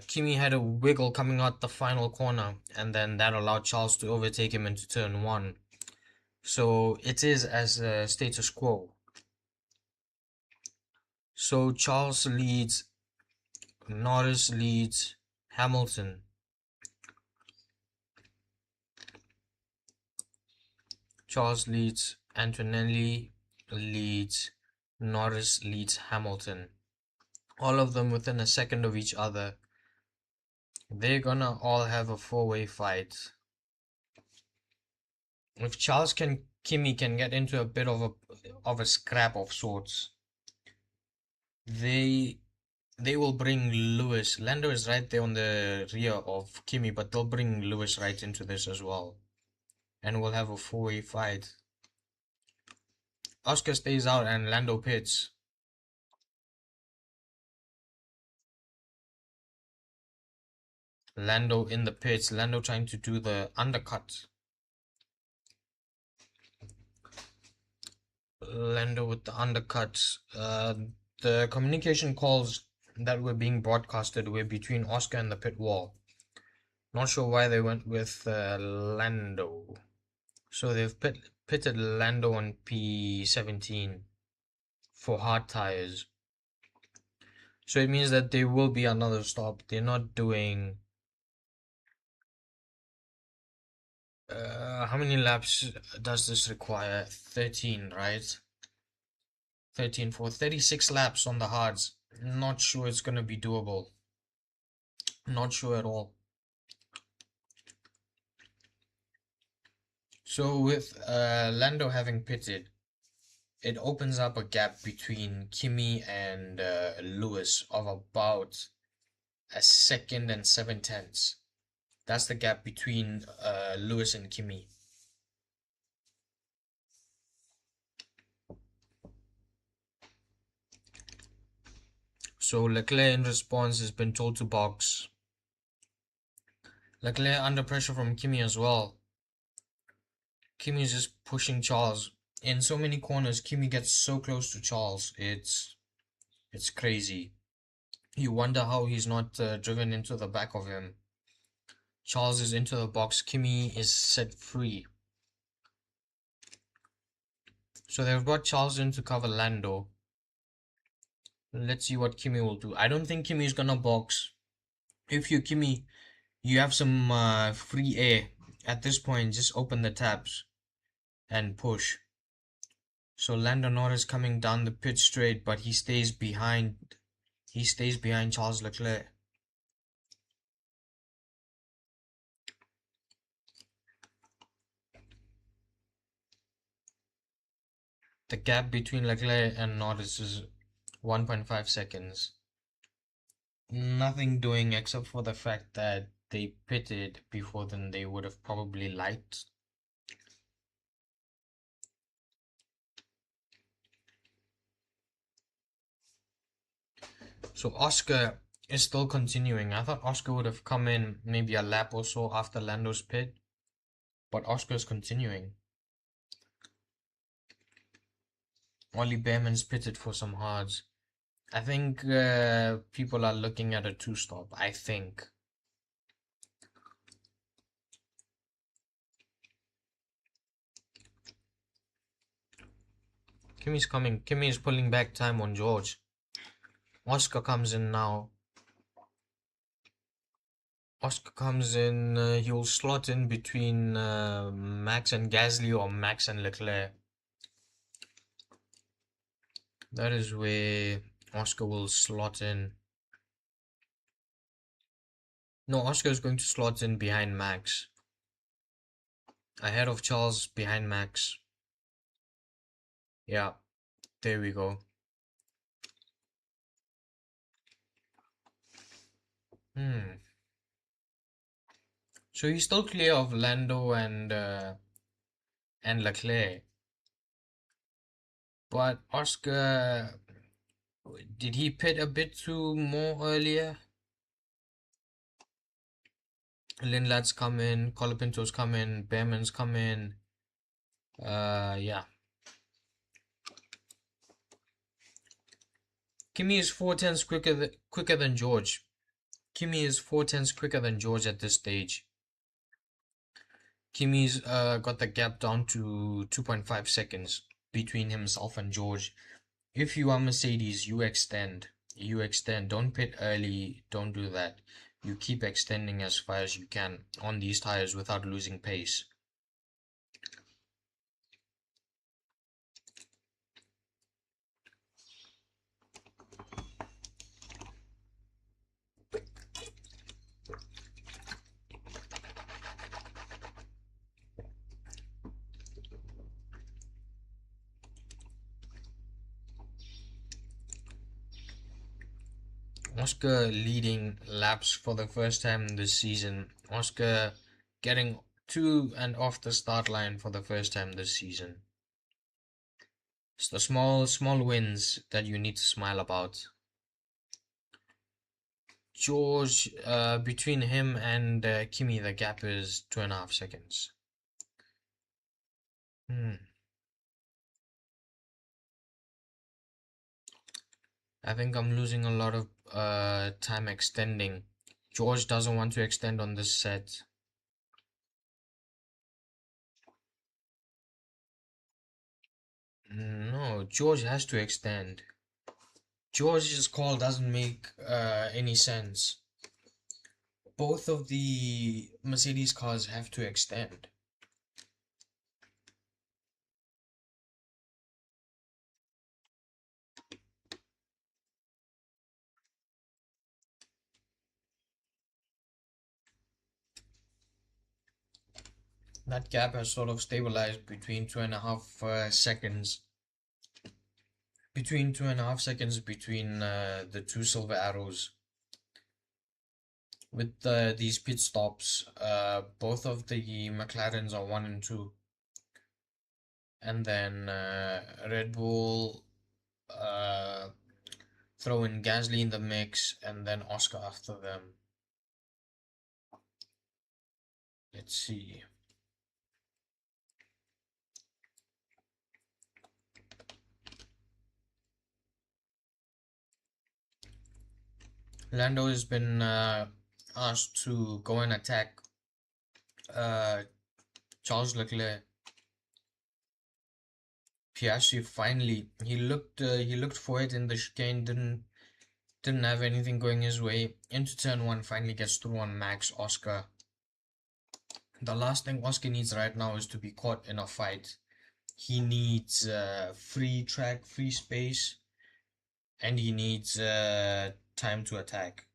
Kimi had a wiggle coming out the final corner, and then that allowed Charles to overtake him into turn 1. So it is as status quo. So Charles leads, Norris leads, Hamilton. Charles leads, Antonelli leads, Norris leads Hamilton. All of them within a second of each other. They're gonna all have a 4-way fight. If Charles Kimi can get into a bit of a scrap of sorts, they will bring Lewis. Lando is right there on the rear of Kimi, but they'll bring Lewis right into this as well. And we'll have a 4-way fight. Oscar stays out and Lando pits. Lando in the pits. Lando trying to do the undercut. Lando with the undercut. The communication calls that were being broadcasted were between Oscar and the pit wall. Not sure why they went with Lando. So they've pitted Lando on P17 for hard tires. So it means that there will be another stop. They're not doing... how many laps does this require? 13, right? 13 for 36 laps on the hards. Not sure it's going to be doable. Not sure at all. So with Lando having pitted, it opens up a gap between Kimi and Lewis of about a second and 7/10. That's the gap between Lewis and Kimi. So Leclerc in response has been told to box. Leclerc under pressure from Kimi as well. Kimi is just pushing Charles. In so many corners, Kimi gets so close to Charles. It's crazy. You wonder how he's not driven into the back of him. Charles is into the box. Kimi is set free. So they've brought Charles in to cover Lando. Let's see what Kimi will do. I don't think Kimi is gonna box. If you're Kimi, you have some free air. At this point, just open the tabs and push. So Lando Norris coming down the pit straight, but he stays behind. He stays behind Charles Leclerc. The gap between Leclerc and Norris is 1.5 seconds. Nothing doing except for the fact that they pitted before then they would have probably liked. So Oscar is still continuing. I thought Oscar would have come in maybe a lap or so after Lando's pit, but Oscar is continuing. Only Bearman's pitted for some hards. I think people are looking at a 2-stop. I think. Kimi's coming. Kimi is pulling back time on George. Oscar comes in now. Oscar comes in. He'll slot in between Max and Gasly or Max and Leclerc. That is where Oscar will slot in. No, Oscar is going to slot in behind Max. Ahead of Charles, behind Max. Yeah, there we go. Hmm. So he's still clear of Lando and Leclerc, but Oscar, did he pit a bit too more earlier? Lindlad's come in, Colapinto's come in, Bearman's come in. Yeah. Kimi is 4 tenths quicker than George. Kimi is 4 tenths quicker than George at this stage. Kimi's got the gap down to 2.5 seconds between himself and George. If you are Mercedes, you extend. You extend. Don't pit early. Don't do that. You keep extending as far as you can on these tires without losing pace. Oscar leading laps for the first time this season. Oscar getting to and off the start line for the first time this season. It's the small wins that you need to smile about. George, between him and Kimi, the gap is 2.5 seconds. I think I'm losing a lot of time extending. George doesn't want to extend on this set. No, George has to extend. George's call doesn't make any sense. Both of the Mercedes cars have to extend. That gap has sort of stabilized between 2.5 seconds. Between 2.5 seconds between the two silver arrows. With these pit stops, both of the McLarens are 1 and 2. And then Red Bull throw in Gasly in the mix, and then Oscar after them. Let's see. Lando has been asked to go and attack Charles Leclerc. Piastri finally he looked for it in the chicane, didn't have anything going his way. Into turn 1, finally gets through on Max. Oscar. The last thing Oscar needs right now is to be caught in a fight. He needs free track, free space, and he needs time to attack.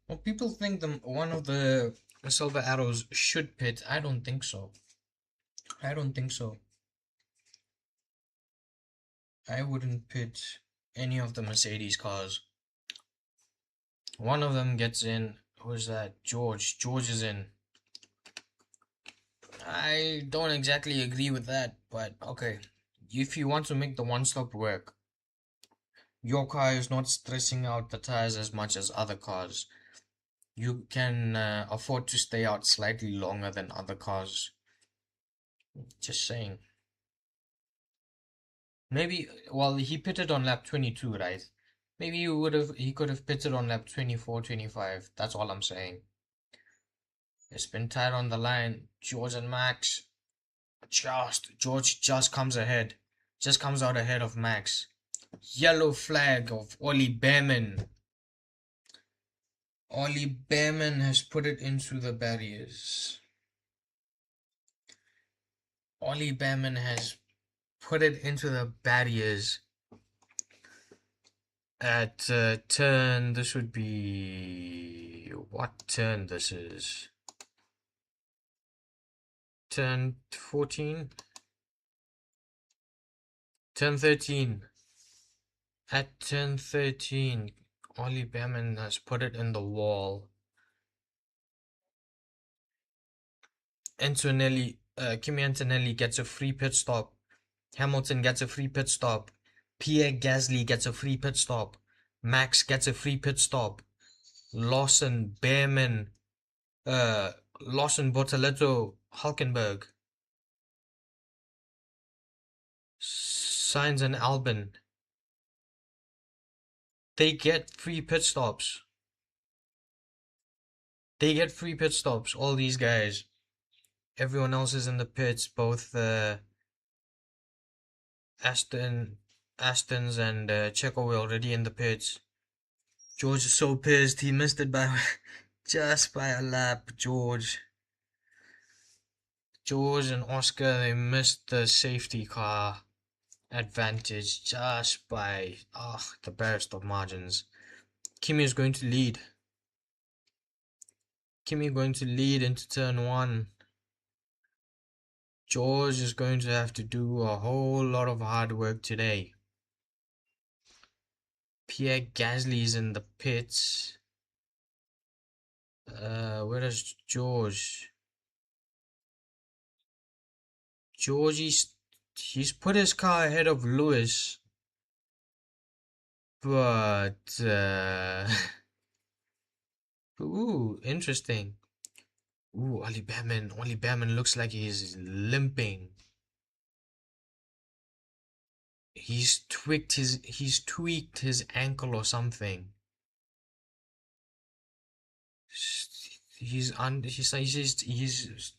Well, people think one of the silver arrows should pit. I don't think so. I don't think so. I wouldn't pit any of the Mercedes cars. One of them gets in. Who's that? George. George is in. I don't exactly agree with that, but okay. If you want to make the one-stop work, your car is not stressing out the tires as much as other cars. You can afford to stay out slightly longer than other cars. Just saying. Maybe, well, he pitted on lap 22, right? Maybe he could have pitted on lap 24, 25. That's all I'm saying. It's been tight on the line. George and Max. George just comes ahead. Just comes out ahead of Max. Yellow flag of Ollie Bearman. Ollie Bearman has put it into the barriers. Ollie Bearman has put it into the barriers at turn. This would be what turn this is? Turn 14? Turn 13. At turn 13, Ollie Bearman has put it in the wall. Kimi Antonelli gets a free pit stop. Hamilton gets a free pit stop. Pierre Gasly gets a free pit stop. Max gets a free pit stop. Lawson, Bearman, Lawson, Bortoletto, Hulkenberg, Sainz and Albon. They get free pit stops. They get free pit stops, all these guys. Everyone else is in the pits, both Astons and Checo were already in the pits. George is so pissed, he missed it by just by a lap. George and Oscar, they missed the safety car advantage just by the barest of margins. Kimi is going to lead. Kimi going to lead into turn 1. George is going to have to do a whole lot of hard work today. Pierre Gasly is in the pits. Where is George? George, he's put his car ahead of Lewis. But, ooh, interesting. Ooh, Ollie Bearman looks like he's limping. He's tweaked his ankle or something. He's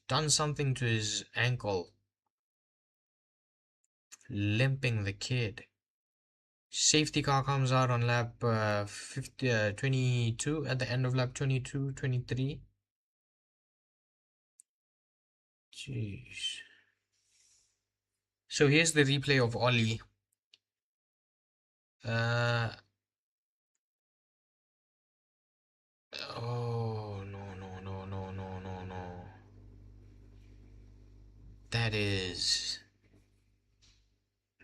done something to his ankle. Limping the kid. Safety car comes out on lap 22, at the end of lap 22, 23. Jeez. So here's the replay of Ollie. Oh, no.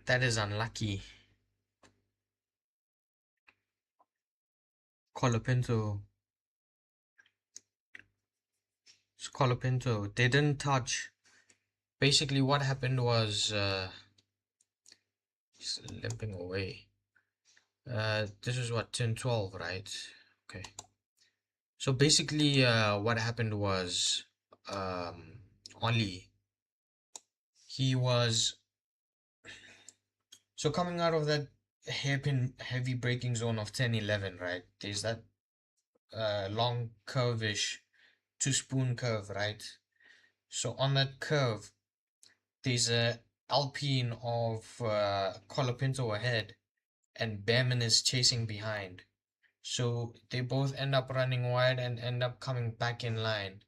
That is unlucky. Colapinto. They didn't touch. Basically, what happened was he's limping away. This is what, turn 12, right? Okay. So basically, what happened was Ollie. He was so coming out of that hairpin heavy braking zone of 10-11, right? There's that long curvish 2-spoon curve, right? So on that curve, there's a Alpine of Colapinto ahead, and Bearman is chasing behind. So they both end up running wide and end up coming back in line.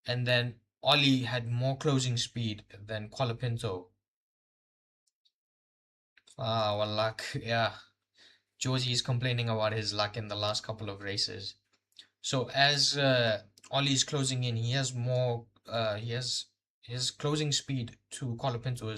And then Ollie had more closing speed than Colapinto. Well, luck, yeah. Georgie is complaining about his luck in the last couple of races. So as Ollie's closing in, he has more. His closing speed to Colapinto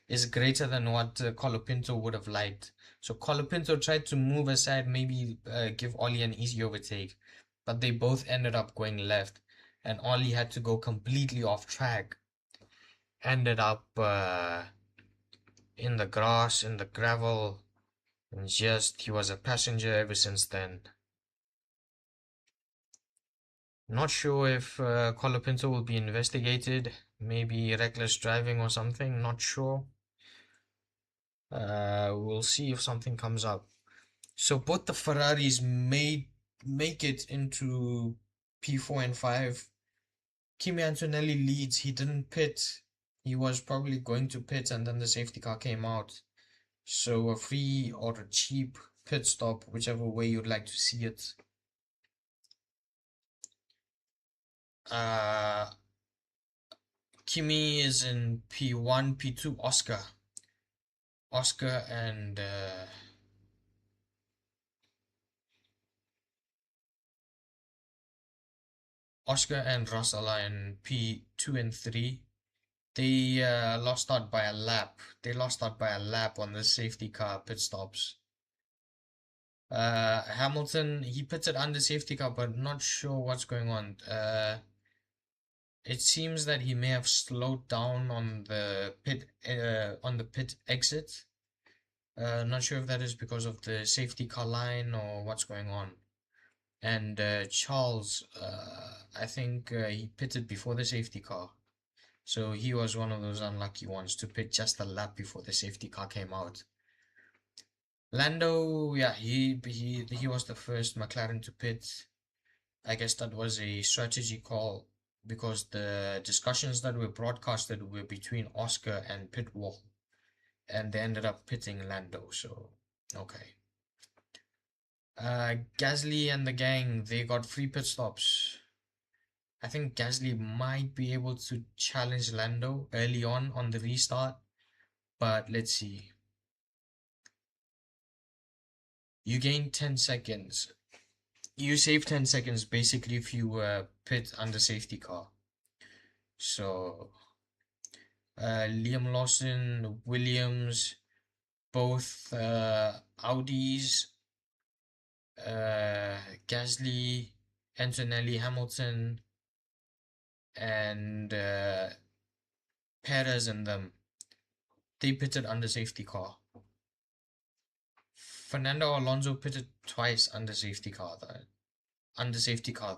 is greater than what Colapinto would have liked. So Colapinto tried to move aside, maybe give Ollie an easy overtake, but they both ended up going left, and Ollie had to go completely off track. Ended up in the grass, in the gravel, and just he was a passenger ever since then. Not sure if Colapinto will be investigated, maybe reckless driving or something, not sure. We'll see if something comes up. So both the Ferraris make it into P4 and 5. Kimi Antonelli leads. He didn't pit. He was probably going to pit, and then the safety car came out. So a free or a cheap pit stop, whichever way you'd like to see it. Kimi is in P1, P2, Oscar and Russell are in P2 and 3. They lost out by a lap. They lost out by a lap on the safety car pit stops. Hamilton, he pitted under safety car, but not sure what's going on. It seems that he may have slowed down on the pit exit. Not sure if that is because of the safety car line or what's going on. And Charles, I think he pitted before the safety car. So he was one of those unlucky ones to pit just a lap before the safety car came out. Lando, yeah, he was the first McLaren to pit. I guess that was a strategy call because the discussions that were broadcasted were between Oscar and pit wall, and they ended up pitting Lando. So okay. Gasly and the gang, they got free pit stops. I think Gasly might be able to challenge Lando early on the restart, but let's see. You gain 10 seconds. You save 10 seconds basically if you pit under safety car. So, Liam Lawson, Williams, both Audis, Gasly, Antonelli, Hamilton, and Perez and them, they pitted under safety car. Fernando Alonso pitted twice under safety car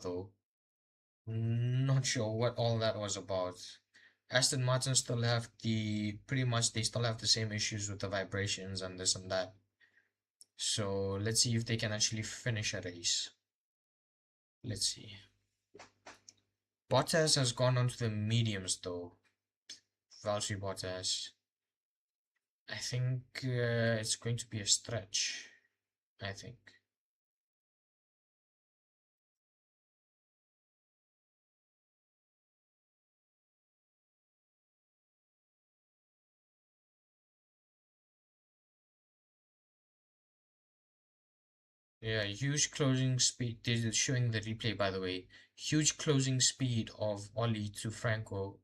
though. Not sure what all that was about. Aston Martin still have they still have the same issues with the vibrations and this and that. So let's see if they can actually finish a race. Let's see. Bottas has gone onto the mediums though. Valtteri Bottas. I think it's going to be a stretch. I think. Yeah, huge closing speed. They're showing the replay, by the way. Huge closing speed of Ollie to Franco.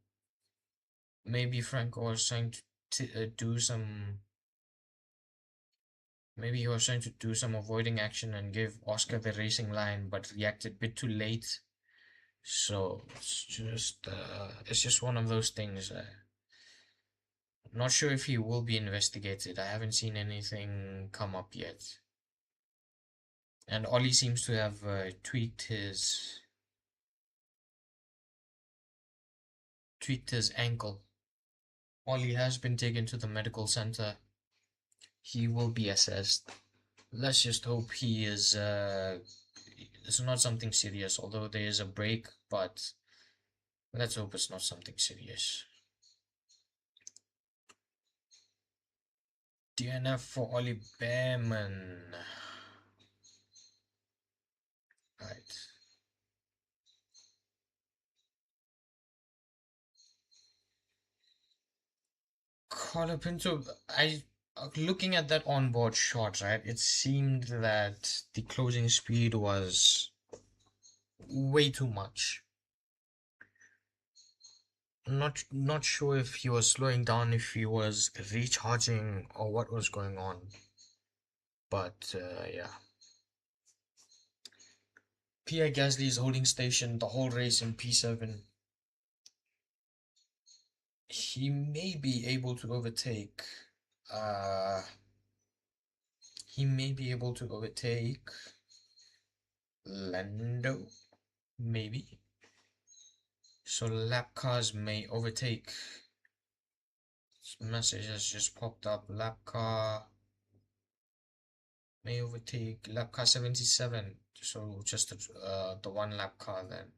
Maybe Franco was trying to do some. Maybe he was trying to do some avoiding action and give Oscar the racing line, but reacted a bit too late. So it's just one of those things. Not sure if he will be investigated. I haven't seen anything come up yet. And Ollie seems to have tweaked his ankle. Ollie has been taken to the medical center. He will be assessed. Let's just hope he is it's not something serious, although there is a break, but let's hope it's not something serious. DNF for Ollie Bearman. Right. Pinto, looking at that onboard shot, right, it seemed that the closing speed was way too much. Not sure if he was slowing down, if he was recharging, or what was going on. But yeah. Pierre Gasly is holding station the whole race in P7. He may be able to overtake. He may be able to overtake Lando, maybe. So lap cars may overtake. This message has just popped up. Lap car may overtake lap car 77. So just the one lap car then.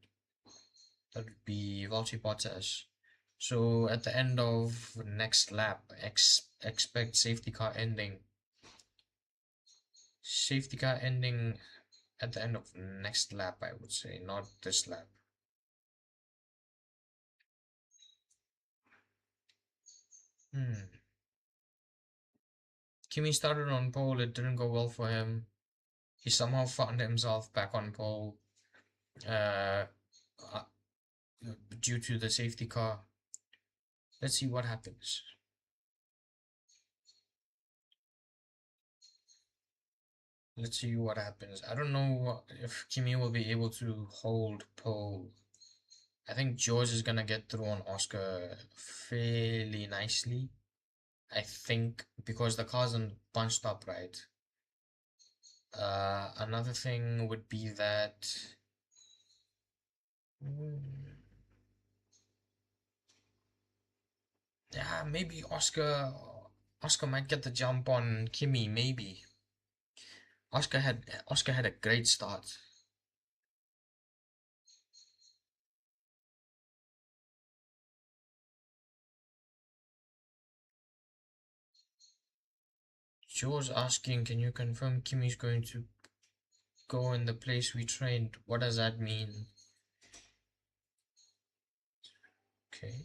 That would be Valtteri Bottas. So at the end of next lap, expect safety car ending. Safety car ending at the end of next lap, I would say, not this lap. Kimi started on pole, it didn't go well for him. He somehow found himself back on pole uh, uh, due to the safety car. Let's see what happens. Let's see what happens. I don't know if Kimi will be able to hold pole. I think George is gonna get through on Oscar fairly nicely. I think because the cars aren't bunched up right. Another thing would be that yeah, maybe Oscar might get the jump on Kimi, maybe. Oscar had a great start. George asking, can you confirm Kimi's going to go in the place we trained? What does that mean? Okay.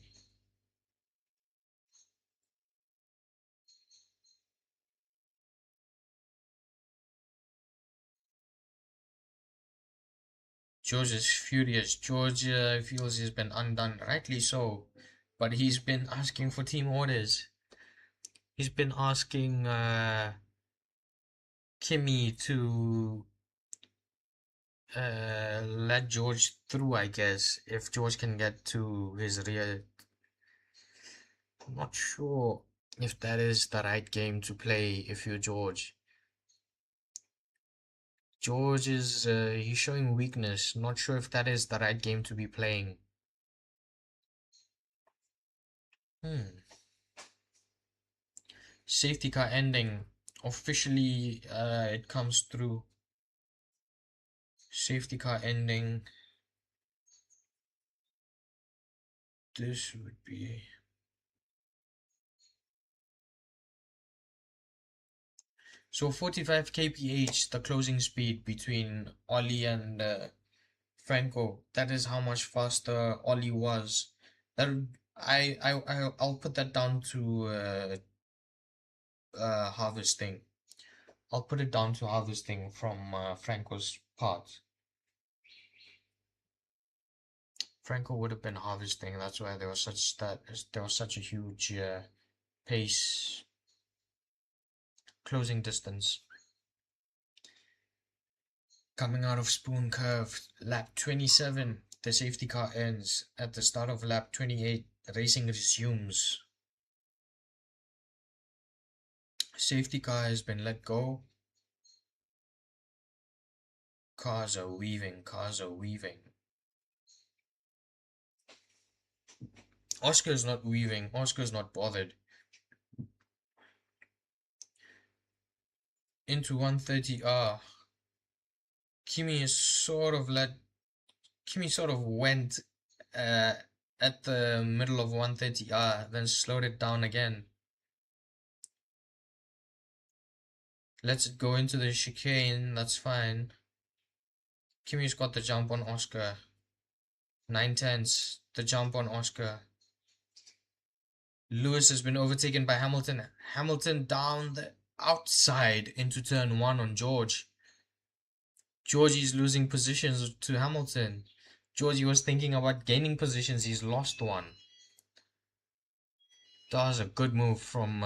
George is furious. George feels he's been undone, rightly so. But he's been asking for team orders. He's been asking Kimi to let George through, I guess, if George can get to his rear. I'm not sure if that is the right game to play if you're George. George is he's showing weakness. Not sure if that is the right game to be playing. Safety car ending. Officially, it comes through. Safety car ending. This would be. So 45 kph, the closing speed between Ollie and Franco. That is how much faster Ollie was. That I'll put that down to harvesting. I'll put it down to harvesting from Franco's part. Franco would have been harvesting. That's why there was such a huge pace closing distance. Coming out of Spoon Curve, lap 27, the safety car ends. At the start of lap 28, racing resumes. Safety car has been let go. Cars are weaving, cars are weaving. Oscar's not weaving, Oscar's not bothered. Into 130R. Kimi sort of went at the middle of 130R, then slowed it down again. Let's go into the chicane, that's fine. Kimi's got the jump on Oscar. 9/10, the jump on Oscar. Lewis has been overtaken by Hamilton. Hamilton down the outside into turn 1 on George. Georgie's losing positions to Hamilton. Georgie was thinking about gaining positions, he's lost one. That was a good move from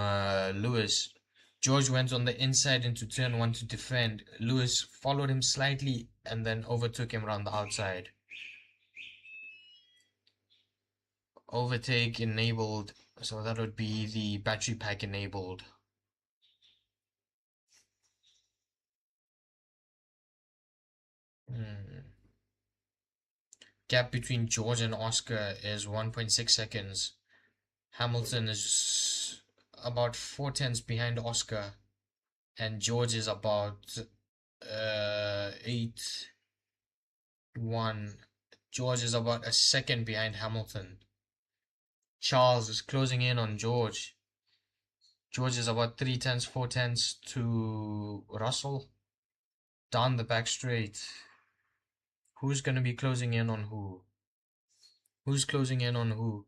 Lewis. George went on the inside into turn 1 to defend. Lewis followed him slightly and then overtook him around the outside. Overtake enabled, so that would be the battery pack enabled. Gap between George and Oscar is 1.6 seconds. Hamilton is about 4/10 behind Oscar, and George is about 8-1. George is about a second behind Hamilton. Charles is closing in on George. George is about 3/10, 4/10 to Russell. Down the back straight. Who's gonna be closing in on who? Who's closing in on who?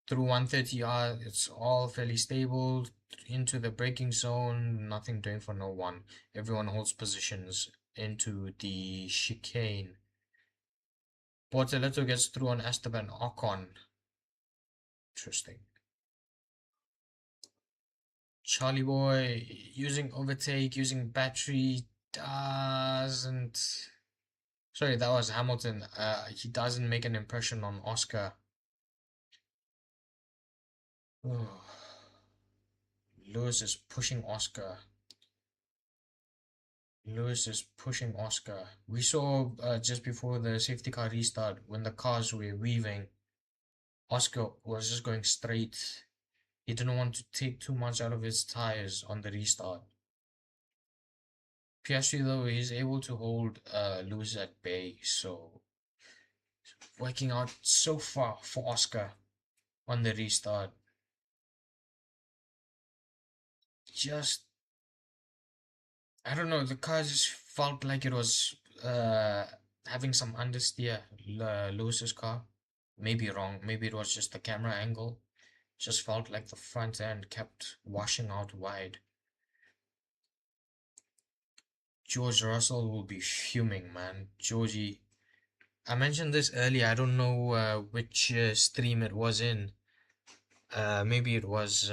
Through 130R, it's all fairly stable. Into the braking zone, nothing doing for no one. Everyone holds positions into the chicane. Portoletto gets through on Esteban Ocon. Interesting. Charlie Boy using overtake, using battery, doesn't. Sorry, that was Hamilton. He doesn't make an impression on Oscar. Lewis is pushing Oscar. Lewis is pushing Oscar. We saw just before the safety car restart, when the cars were weaving, Oscar was just going straight. He didn't want to take too much out of his tires on the restart. Piastri, though, is able to hold Lewis at bay, so working out so far for Oscar on the restart. Just, I don't know, the car just felt like it was having some understeer, Lewis's car. Maybe wrong, maybe it was just the camera angle. Just felt like the front end kept washing out wide. George Russell will be fuming, man. Georgie, I mentioned this earlier. I don't know which stream it was in. Maybe it was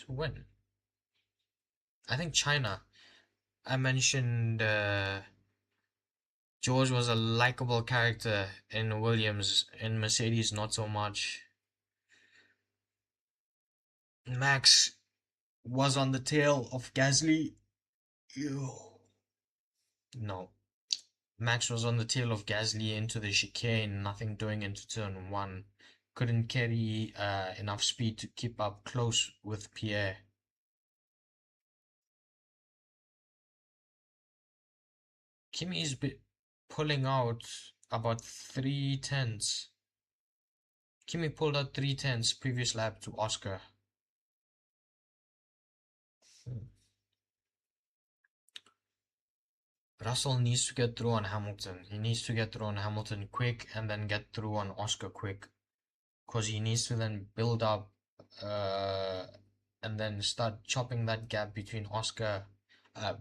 when? I think China. I mentioned George was a likable character in Williams, in Mercedes not so much. Max was on the tail of Gasly. Ew. No. Max was on the tail of Gasly into the chicane, nothing doing into turn one. Couldn't carry enough speed to keep up close with Pierre. Kimi's pulling out about 3 tenths. Kimi pulled out 3 tenths previous lap to Oscar. Russell needs to get through on Hamilton. He needs to get through on Hamilton quick and then get through on Oscar quick. Because he needs to then build up and then start chopping that gap between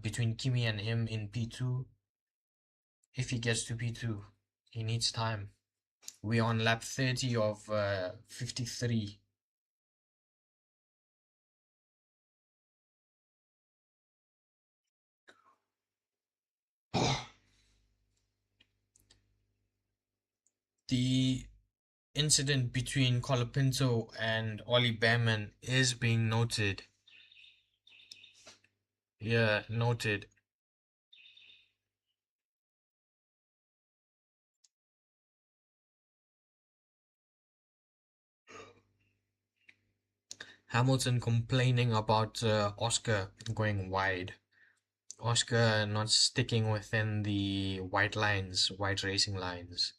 between Kimi and him in P2. If he gets to P2, he needs time. We're on lap 30 of 53. The incident between Colapinto and Ollie Bearman is being noted. Yeah, noted. Hamilton complaining about Oscar going wide. Oscar not sticking within the white racing lines.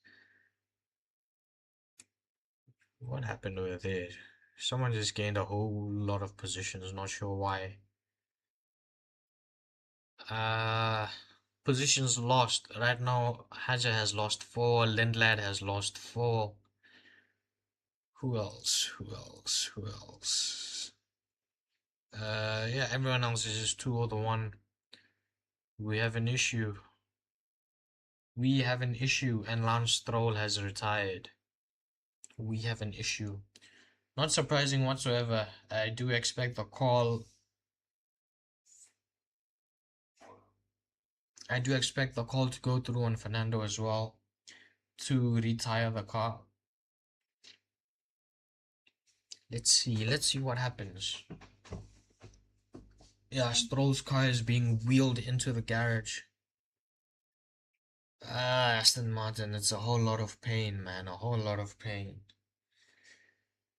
What happened with it? Someone just gained a whole lot of positions, not sure why. Positions lost. Right now, Haja has lost 4, Lindblad has lost 4. Who else? Yeah, everyone else is just 2 or the 1. We have an issue. And Lance Stroll has retired. We have an issue. Not surprising whatsoever. I do expect the call. To go through on Fernando as well to retire the car. Let's see what happens. Yeah, Stroll's car is being wheeled into the garage. Aston Martin, it's a whole lot of pain, man, a whole lot of pain.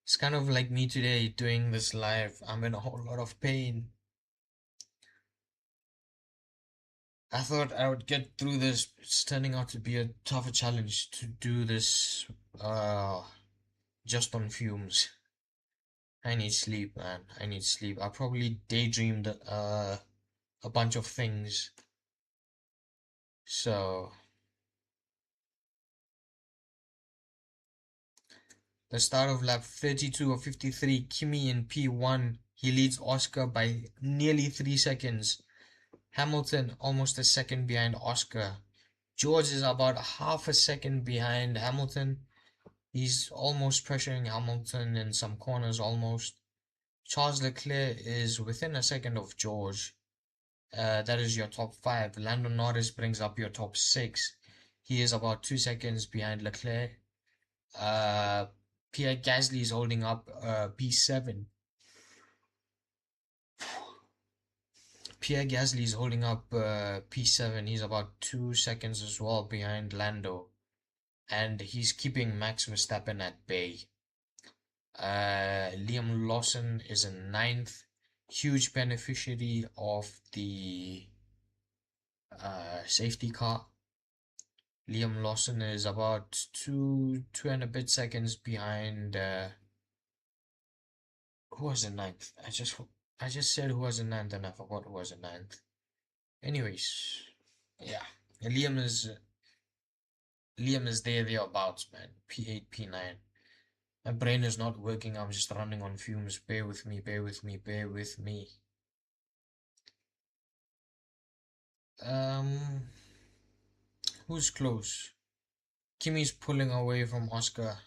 It's kind of like me today doing this live. I'm in a whole lot of pain. I thought I would get through this. It's turning out to be a tougher challenge to do this just on fumes. I need sleep, man. I need sleep. I probably daydreamed a bunch of things. So the start of lap 32 or 53, Kimi in P1. He leads Oscar by nearly 3 seconds. Hamilton almost a second behind Oscar. George is about half a second behind Hamilton. He's almost pressuring Hamilton in some corners almost. Charles Leclerc is within a second of George. That is your top 5. Lando Norris brings up your top 6. He is about 2 seconds behind Leclerc. Pierre Gasly is holding up P7. Pierre Gasly is holding up P7. He's about 2 seconds as well behind Lando. And he's keeping Max Verstappen at bay. Liam Lawson is in 9th. Huge beneficiary of the safety car. Liam Lawson is about two and a bit seconds behind. Who was in 9th? I just said who was in 9th and I forgot who was in 9th. Anyways, yeah, Liam is thereabouts, man. P8, P9. My brain is not working. I'm just running on fumes. Bear with me. Bear with me. Bear with me. Who's close? Kimi's pulling away from Oscar.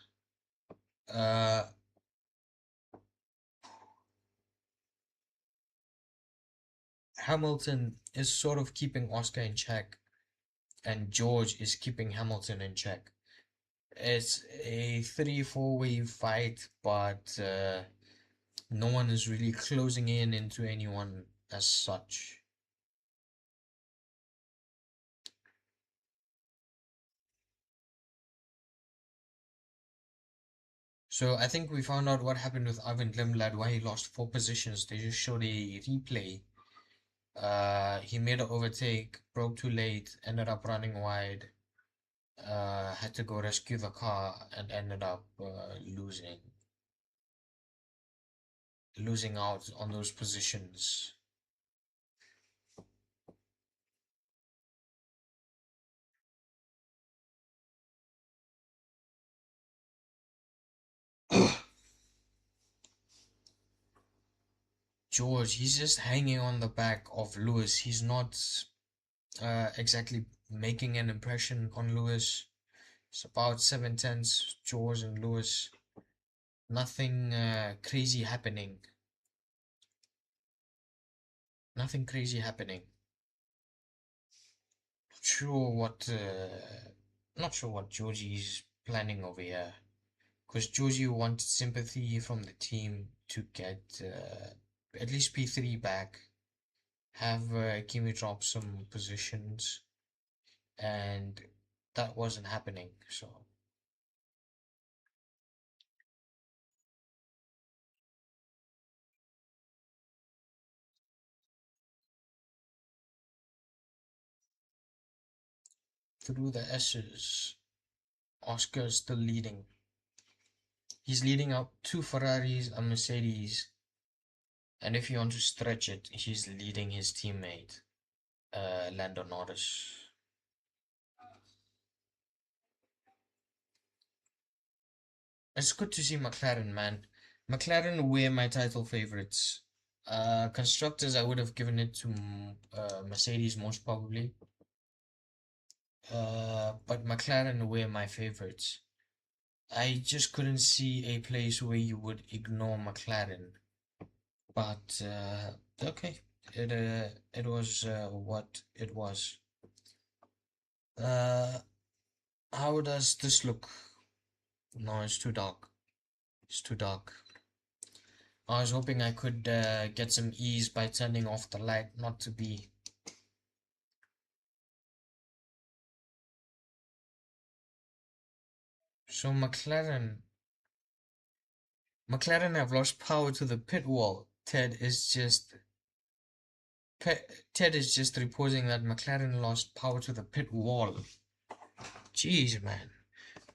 Hamilton is sort of keeping Oscar in check, and George is keeping Hamilton in check. It's a 3-4 way fight, but no one is really closing in into anyone as such. So I think we found out what happened with Ivan Limblad, why he lost 4 positions. They just showed a replay. He made an overtake, broke too late, ended up running wide, had to go rescue the car, and ended up losing out on those positions. George, he's just hanging on the back of Lewis. He's not exactly making an impression on Lewis. It's about 7/10, George and Lewis. Nothing crazy happening. Nothing crazy happening. Not sure what Georgie's planning over here. Because Georgie wanted sympathy from the team to get at least P3 back, have Kimi drop some positions, and that wasn't happening. So through the S's, Oscar is still leading. He's leading out 2 Ferraris, a Mercedes, and if you want to stretch it, he's leading his teammate, Lando Norris. It's good to see McLaren, man. McLaren were my title favorites. Constructors, I would have given it to Mercedes most probably. But McLaren were my favorites. I just couldn't see a place where you would ignore McLaren. But okay, it was what it was. How does this look? No, it's too dark. It's too dark. I was hoping I could get some ease by turning off the light, not to be. So McLaren have lost power to the pit wall. Ted is just reporting that McLaren lost power to the pit wall. Jeez, man.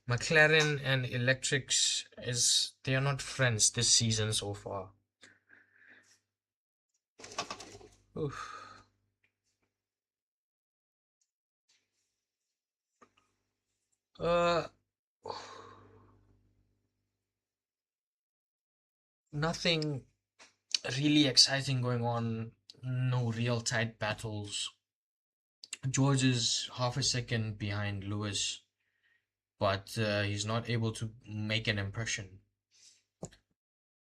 McLaren and Electrics they are not friends this season so far. Oof. Uh, Nothing really exciting going on. No real tight battles. George is half a second behind Lewis, but he's not able to make an impression.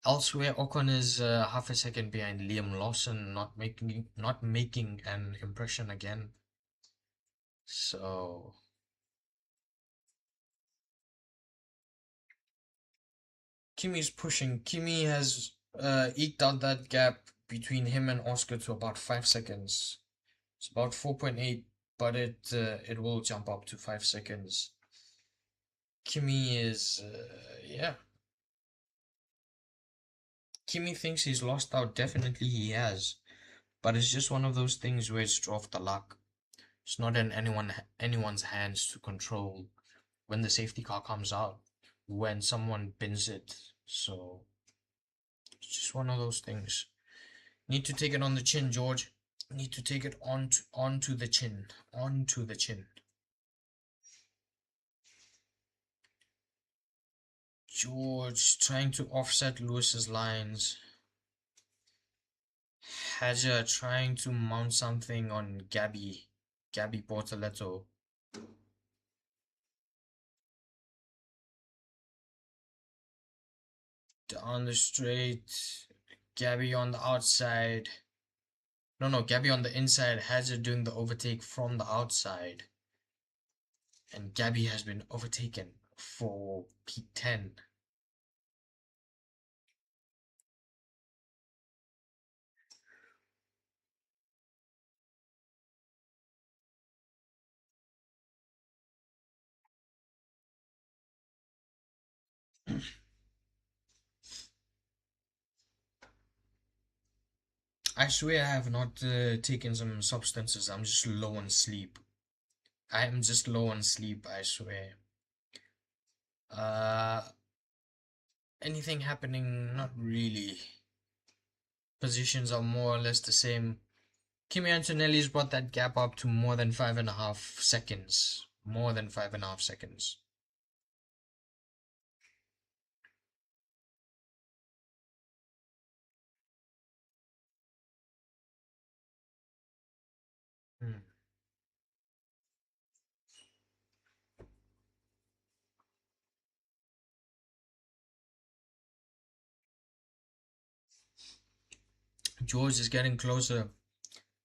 Elsewhere, Ocon is half a second behind Liam Lawson, not making an impression again. So Kimi's pushing. Kimi has eked out that gap between him and Oscar to about 5 seconds. It's about 4.8, but it will jump up to 5 seconds. Kimi is yeah. Kimi thinks he's lost out. Definitely he has, but it's just one of those things where it's off the luck. It's not in anyone's hands to control when the safety car comes out, when someone bins it. So it's just one of those things. Need to take it on the chin, George. Need to take it onto the chin. Onto the chin. George trying to offset Lewis's lines. Haja trying to mount something on Gabby Bortoletto. Down the straight. Gabby on the outside. No, Gabby on the inside. Haja doing the overtake from the outside. And Gabby has been overtaken for P10. I swear I have not taken some substances. I'm just low on sleep. I am just low on sleep, I swear. Uh, Anything happening? Not really. Positions are more or less the same. Kimi Antonelli's brought that gap up to more than 5.5 seconds. More than 5.5 seconds. Hmm. George is getting closer.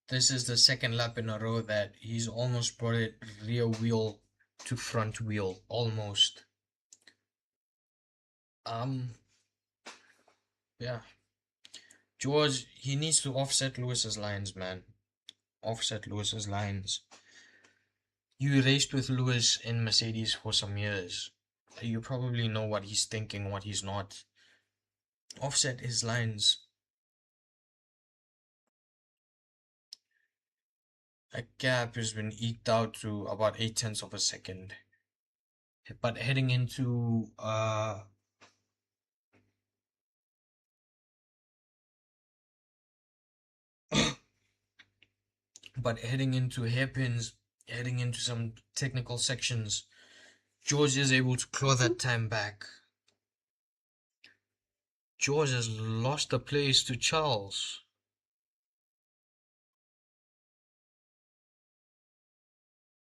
This is the second lap in a row that he's almost brought it rear wheel to front wheel. Almost. Yeah. George, he needs to offset Lewis's lines, man. Offset Lewis's lines. You raced with Lewis in Mercedes for some years. You probably know what he's thinking, what he's not. Offset his lines. A gap has been eked out to about 8/10 of a second. But heading into hairpins, heading into some technical sections, George is able to claw that time back. George has lost the place to Charles.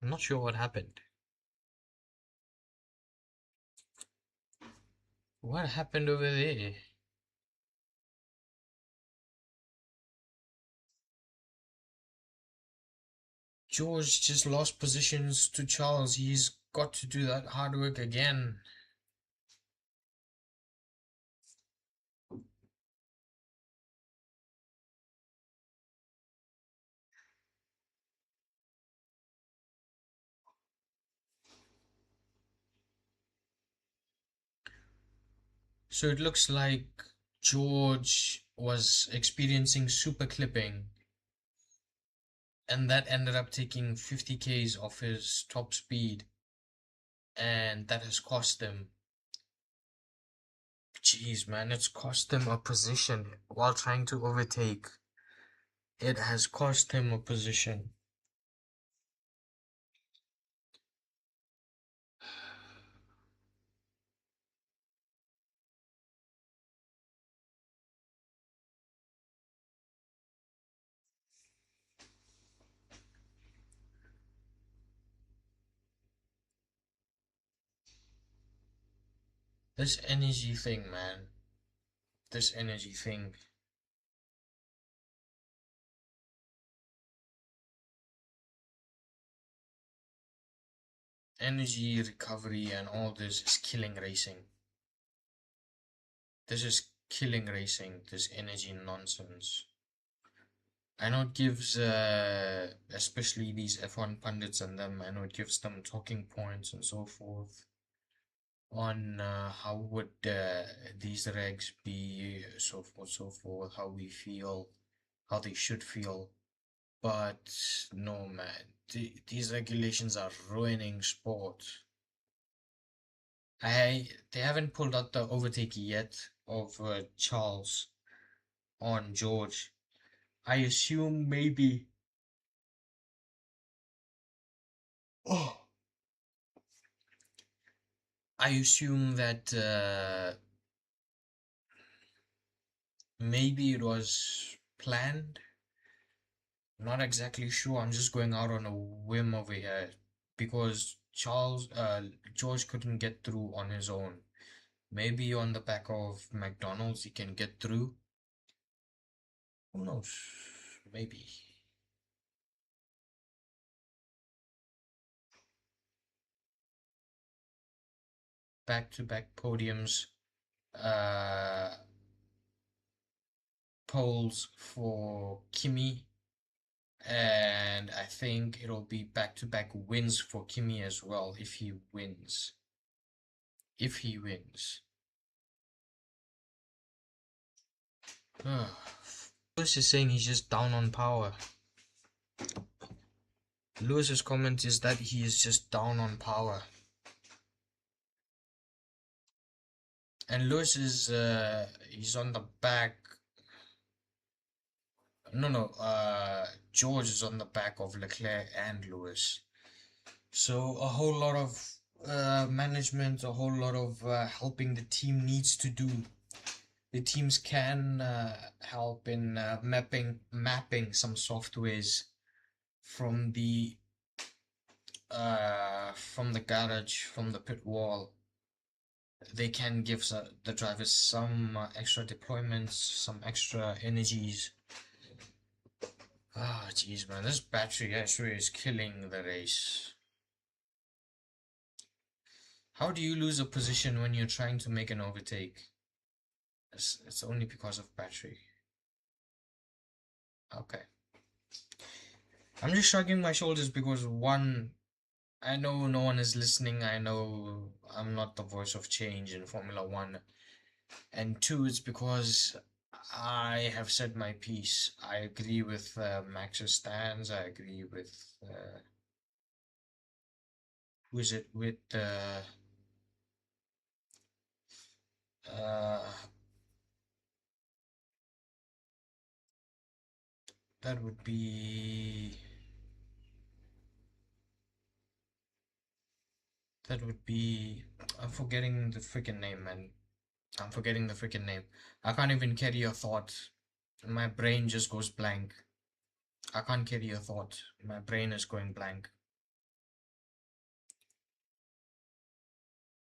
I'm not sure what happened. What happened over there? George just lost positions to Charles. He's got to do that hard work again. So it looks like George was experiencing super clipping, and that ended up taking 50 k's off his top speed. and that has cost them. Jeez, man, it's cost them a position while trying to overtake. It has cost him a position. This energy thing, man. This energy thing. Energy recovery and all this is killing racing. This is killing racing, this energy nonsense. I know it gives, especially these F1 pundits and them, I know it gives them talking points and so forth on how would these regs be, so forth, how we feel, how they should feel. But no, man, these regulations are ruining sport. They haven't pulled out the overtake yet of Charles on George. I assume maybe. Oh, I assume that maybe it was planned. Not exactly sure. I'm just going out on a whim over here because George couldn't get through on his own. Maybe on the back of McDonald's he can get through. Who knows? Maybe. Back-to-back podiums. Uh, Poles for Kimi, and I think it'll be back-to-back wins for Kimi as well if he wins. If he wins. Lewis is saying he's just down on power. Lewis's comment is that he is just down on power. And Lewis is he's on the back. No, George is on the back of Leclerc and Lewis. So a whole lot of management, a whole lot of helping the team needs to do. The teams can help in mapping some softwares from the garage, from the pit wall. They can give the drivers some extra deployments, some extra energies. Ah, jeez, man, this battery actually is killing the race. How do you lose a position when you're trying to make an overtake? It's only because of battery. Okay. I'm just shrugging my shoulders because one, I know no one is listening. I know I'm not the voice of change in Formula One. And two, it's because I have said my piece. I agree with Max's stance. I agree with who is it with uh, that would be I'm forgetting the freaking name, man. I'm forgetting the freaking name. I can't even carry a thought. My brain just goes blank. I can't carry a thought. My brain is going blank.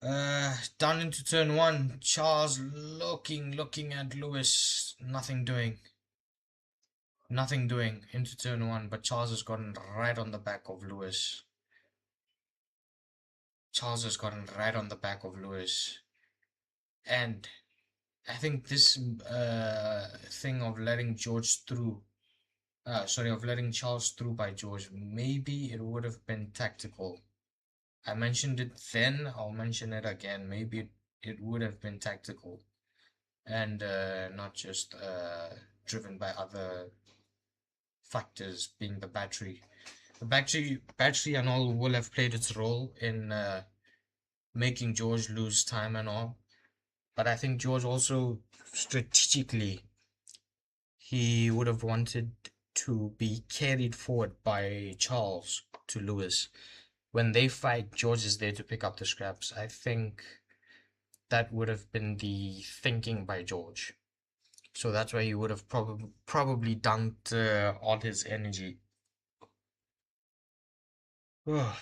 Down into turn one. Charles looking at Lewis. Nothing doing. Nothing doing into turn one, but Charles has gotten right on the back of Lewis. Charles has gotten right on the back of Lewis. And I think this thing of letting George through, of letting Charles through by George, maybe it would have been tactical. I mentioned it then, I'll mention it again. Maybe it would have been tactical and not just driven by other factors, being the battery. The battery and all will have played its role in making George lose time and all. But I think George also strategically, he would have wanted to be carried forward by Charles to Lewis. When they fight, George is there to pick up the scraps. I think that would have been the thinking by George. So that's why he would have probably dunked all his energy. Ugh.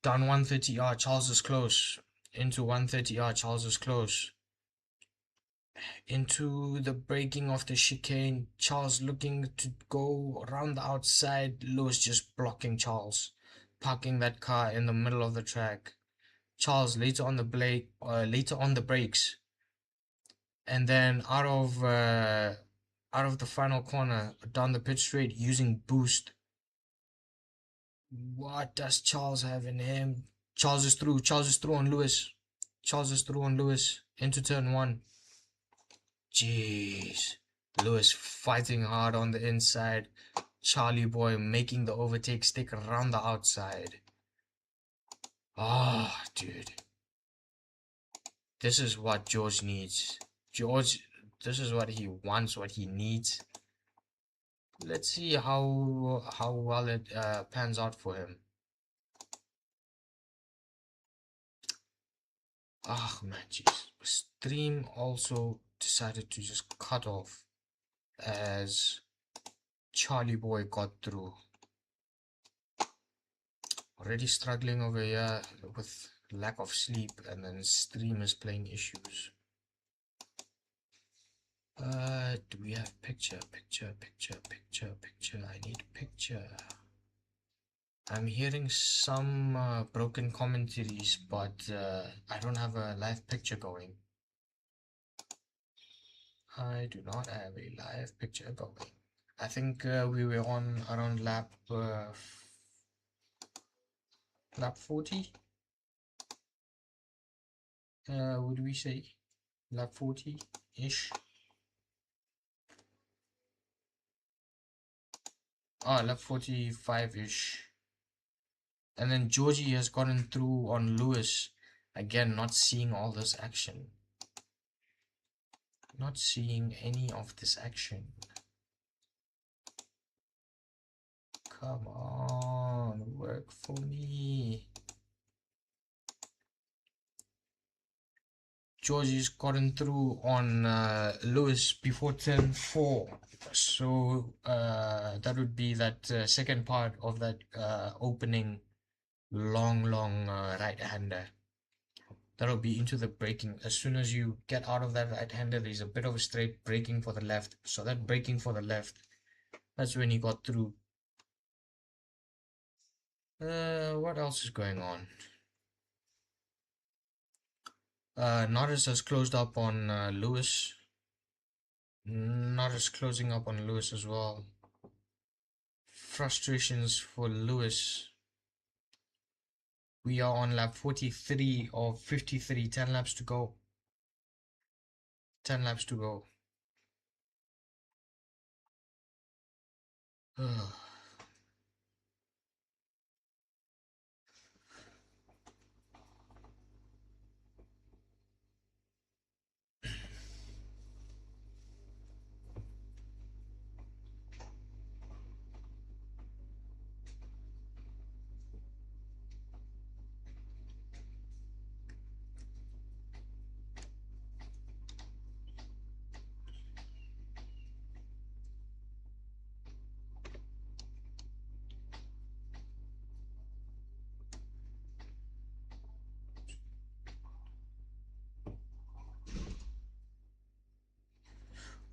Down 130R, Charles is close. Into 130R, Charles is close. Into the breaking of the chicane, Charles looking to go around the outside. Lewis just blocking Charles, parking that car in the middle of the track. Charles later on the brakes, and then out of the final corner down the pit straight using boost. What does Charles have in him? Charles is through. Charles is through on Lewis. Charles is through on Lewis into turn one. Jeez. Lewis fighting hard on the inside. Charlie boy making the overtake stick around the outside. Ah, dude. This is what George needs. George, this is what he wants, what he needs. Let's see how well it pans out for him. Ah, man, jeez. Stream also decided to just cut off as Charlie boy got through. Already struggling over here with lack of sleep, and then stream is playing issues. Do we have picture? I need picture. I'm hearing some broken commentaries, but I don't have a live picture going. I do not have a live picture going. I think we were on around lap 40. Would we say lap 40-ish? Lap 45-ish. And then Georgie has gotten through on Lewis. Again, not seeing all this action. Not seeing any of this action. Come on, work for me. Georgie's gotten through on Lewis before turn 4. So that would be that second part of that opening long right-hander. That'll be into the braking. As soon as you get out of that right-hander, there's a bit of a straight braking for the left. So that braking for the left, that's when he got through. What else is going on? Norris has closed up on Lewis. Norris closing up on Lewis as well. Frustrations for Lewis. We are on lap 43 of 53. 10 laps to go. 10 laps to go.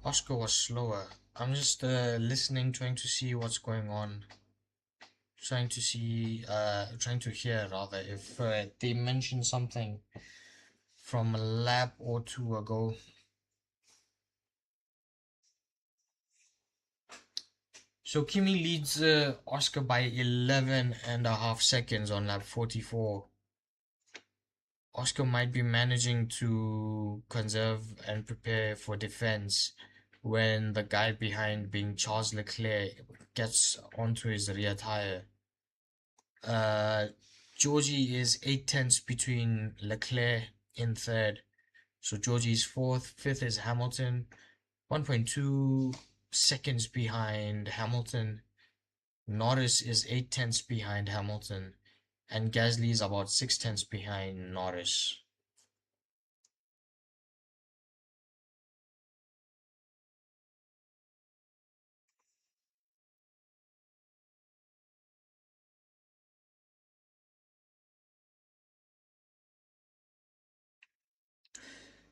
Oscar was slower. I'm just listening, trying to see what's going on. Trying to hear rather if they mentioned something from a lap or two ago. So Kimi leads Oscar by 11.5 seconds on lap 44. Oscar might be managing to conserve and prepare for defense when the guy behind, being Charles Leclerc, gets onto his rear tire. Georgie is 8 tenths between Leclerc in third. So Georgie is fourth. Fifth is Hamilton, 1.2 seconds behind Hamilton. Norris is 8 tenths behind Hamilton. And Gasly is about 6 tenths behind Norris.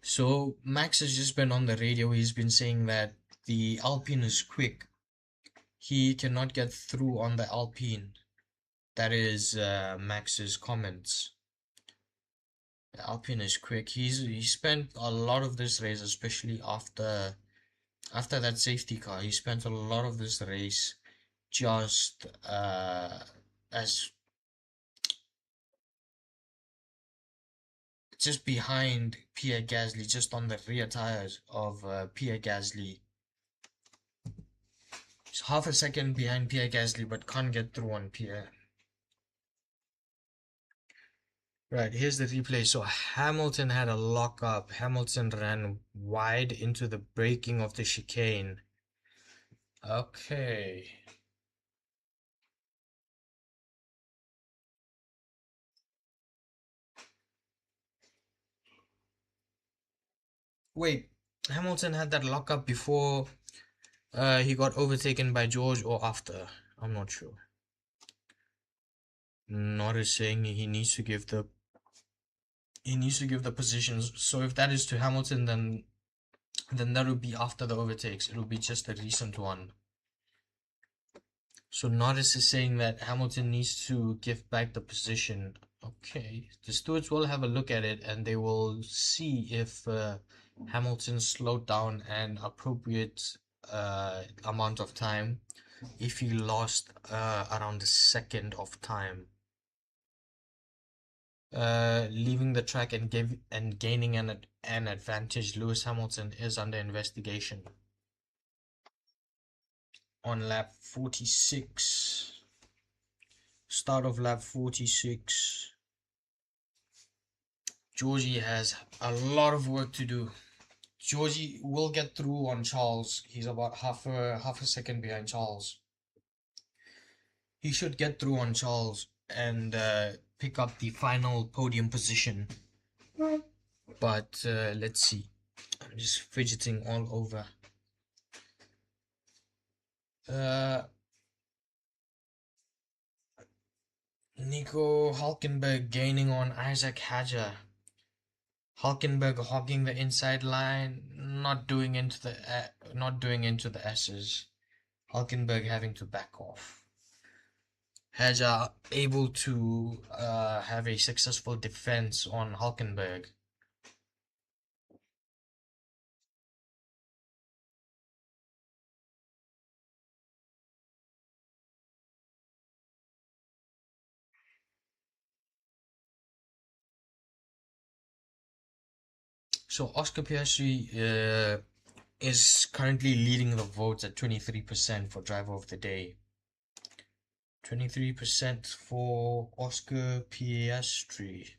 So Max has just been on the radio. He's been saying that the Alpine is quick. He cannot get through on the Alpine. That is Max's comments. The Alpine is quick. He spent a lot of this race, especially after that safety car. He spent a lot of this race just as just behind Pierre Gasly, just on the rear tires of Pierre Gasly. He's half a second behind Pierre Gasly, but can't get through on Pierre. Right, here's the replay. So Hamilton had a lockup. Hamilton ran wide into the braking of the chicane. Okay. Wait, Hamilton had that lockup before he got overtaken by George or after? I'm not sure. Norris saying he needs to give the positions. So if that is to Hamilton, then that would be after the overtakes. It will be just a recent one. So Norris is saying that Hamilton needs to give back the position. Okay, the stewards will have a look at it and they will see if Hamilton slowed down an appropriate amount of time, if he lost around a second of time. Leaving the track and gaining an advantage, Lewis Hamilton is under investigation. On lap 46, start of lap 46, Georgie has a lot of work to do. Georgie will get through on Charles. He's about half a second behind Charles. He should get through on Charles and pick up the final podium position. But let's see. I'm just fidgeting all over. Nico Hulkenberg gaining on Isaac Hadjar. Hulkenberg hogging the inside line, not doing into the S's. Hulkenberg having to back off. Hadjar able to have a successful defense on Hulkenberg. So Oscar Piastri is currently leading the votes at 23% for driver of the day. 23% for Oscar Piastri.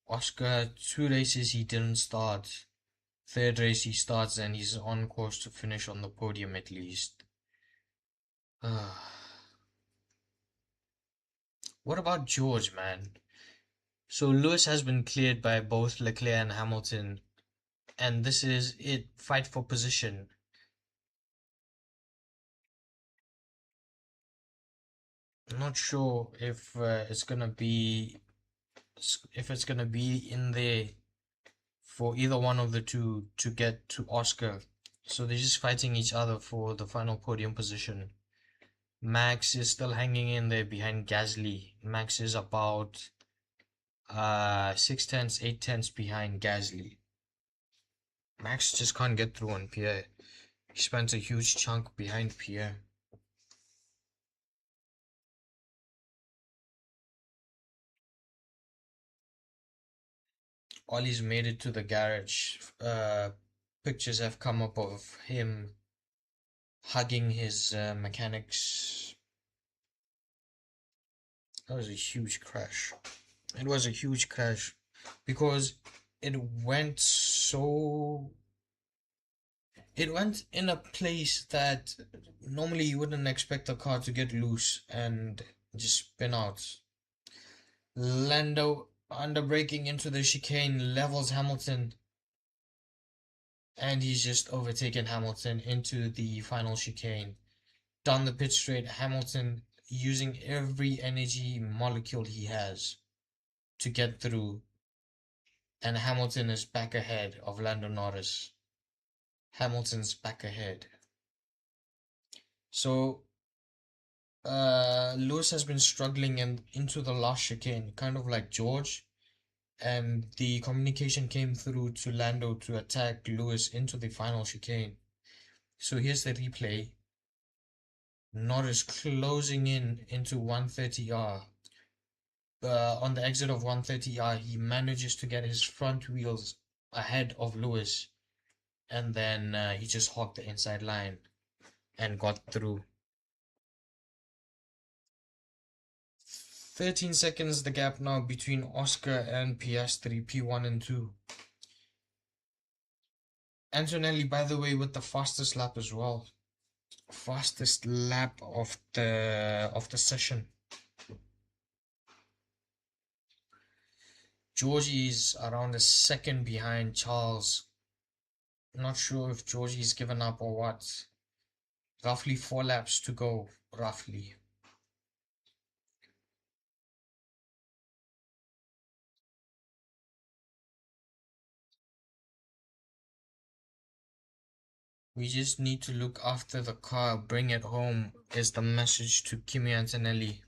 Oscar, 2 races he didn't start. Third race he starts and he's on course to finish on the podium at least. What about George, man? So Lewis has been cleared by both Leclerc and Hamilton, and this is it. Fight for position. I'm not sure if it's gonna be in there for either one of the two to get to Oscar. So they're just fighting each other for the final podium position. Max is still hanging in there behind Gasly. Max is about 6 tenths, 8 tenths behind Gasly. Max just can't get through on Pierre. He spent a huge chunk behind Pierre. Ollie's made it to the garage. pictures have come up of him hugging his mechanics. That was a huge crash. It was a huge crash because it went so. It went in a place that normally you wouldn't expect a car to get loose and just spin out. Lando under braking into the chicane levels Hamilton, and he's just overtaken Hamilton into the final chicane. Down the pit straight, Hamilton using every energy molecule he has to get through, and Hamilton is back ahead of Lando Norris. Hamilton's back ahead. So Lewis has been struggling into the last chicane, kind of like George, and the communication came through to Lando to attack Lewis into the final chicane. So here's the replay. Norris closing in into 130R. On the exit of 130R, he manages to get his front wheels ahead of Lewis, and then he just hogged the inside line and got through. 13 seconds the gap now between Oscar and PS3, P1 and 2. Antonelli, by the way, with the fastest lap as well. Fastest lap of the session. Georgie's around a second behind Charles. Not sure if Georgie's given up or what. Roughly 4 laps to go, roughly. We just need to look after the car, bring it home, is the message to Kimi Antonelli.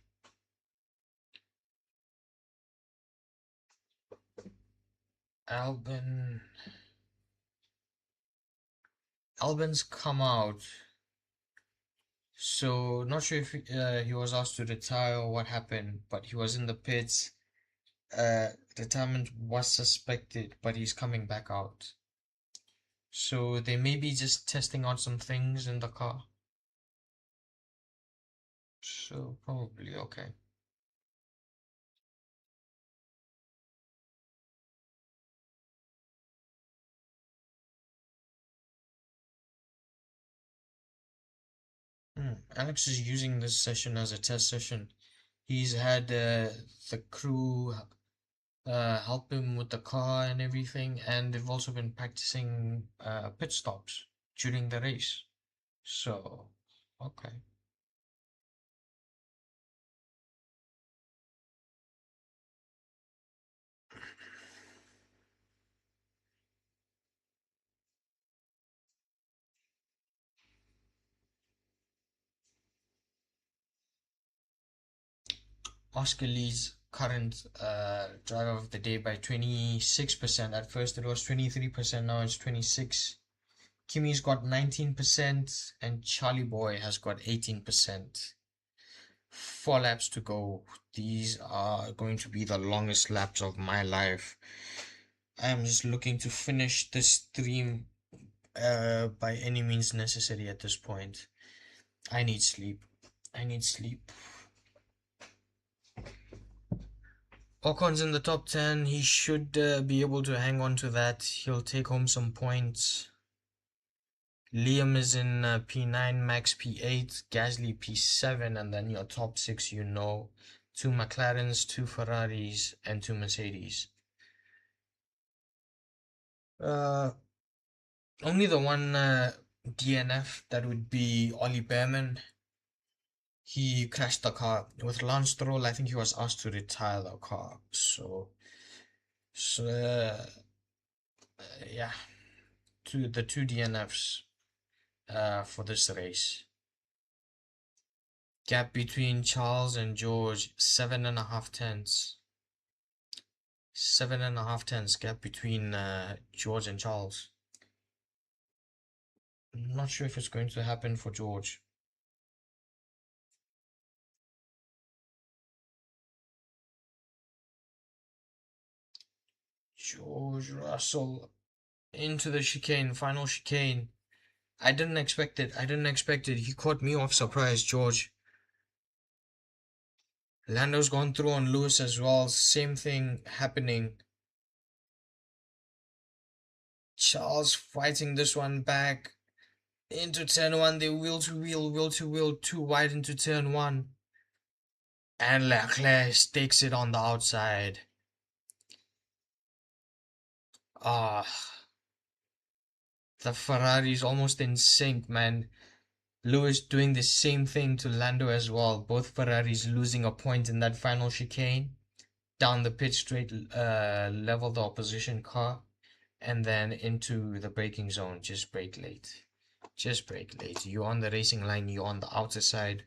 Albon's come out. So, not sure if he was asked to retire or what happened, but he was in the pits. Retirement was suspected, but he's coming back out. So, they may be just testing out some things in the car. So, probably okay. Alex is using this session as a test session. He's had the crew help him with the car and everything, and they've also been practicing pit stops during the race. So, okay. Oscar leads current driver of the day by 26%. At first it was 23%, now it's 26. Kimi's got 19% and Charlie Boy has got 18%. 4 laps to go. These are going to be the longest laps of my life. I am just looking to finish this stream by any means necessary at this point. I need sleep. I need sleep. Ocon's in the top 10. He should be able to hang on to that. He'll take home some points. Liam is in P9, Max P8, Gasly P7, and then your top 6, you know, 2 McLarens, 2 Ferraris, and 2 Mercedes. Only the one DNF, that would be Ollie Bearman. He crashed the car. With Lance Stroll, I think he was asked to retire the car. So yeah, the 2 DNFs for this race. Gap between Charles and George, 7.5 tenths. 7.5 tenths gap between George and Charles. I'm not sure if it's going to happen for George. George Russell into the chicane, final chicane. I didn't expect it. I didn't expect it. He caught me off surprise, George. Lando's gone through on Lewis as well. Same thing happening. Charles fighting this one back. Into turn one, they wheel to wheel, too wide into turn one. And Leclerc stakes it on the outside. Ah, the Ferrari's almost in sync, man. Lewis doing the same thing to Lando as well. Both Ferraris losing a point in that final chicane. Down the pit straight, level the opposition car. And then into the braking zone. Just brake late. Just brake late. You're on the racing line. You're on the outer side.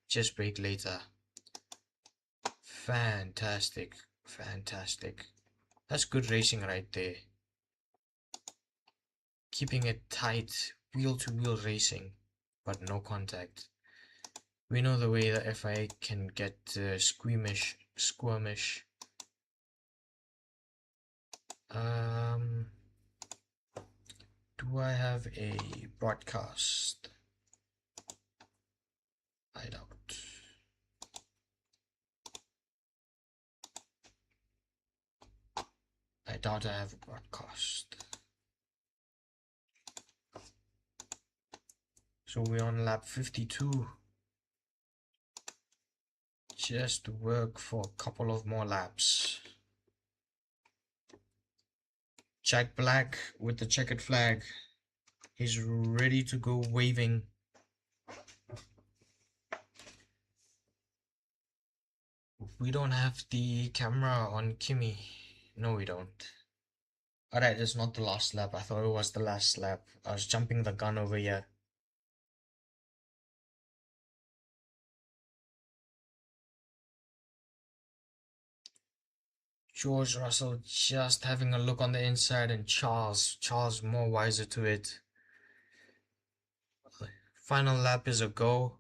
Just brake later. Fantastic. Fantastic. That's good racing right there. Keeping it tight. Wheel-to-wheel racing. But no contact. We know the way the FIA can get squirmish. Do I have a broadcast? I doubt. I doubt I have a broadcast. So we're on lap 52. Just work for a couple of more laps. Jack Black with the checkered flag. He's ready to go waving. We don't have the camera on Kimi. No, we don't. Alright, it's not the last lap. I thought it was the last lap. I was jumping the gun over here. George Russell just having a look on the inside, and Charles more wiser to it. Final lap is a go.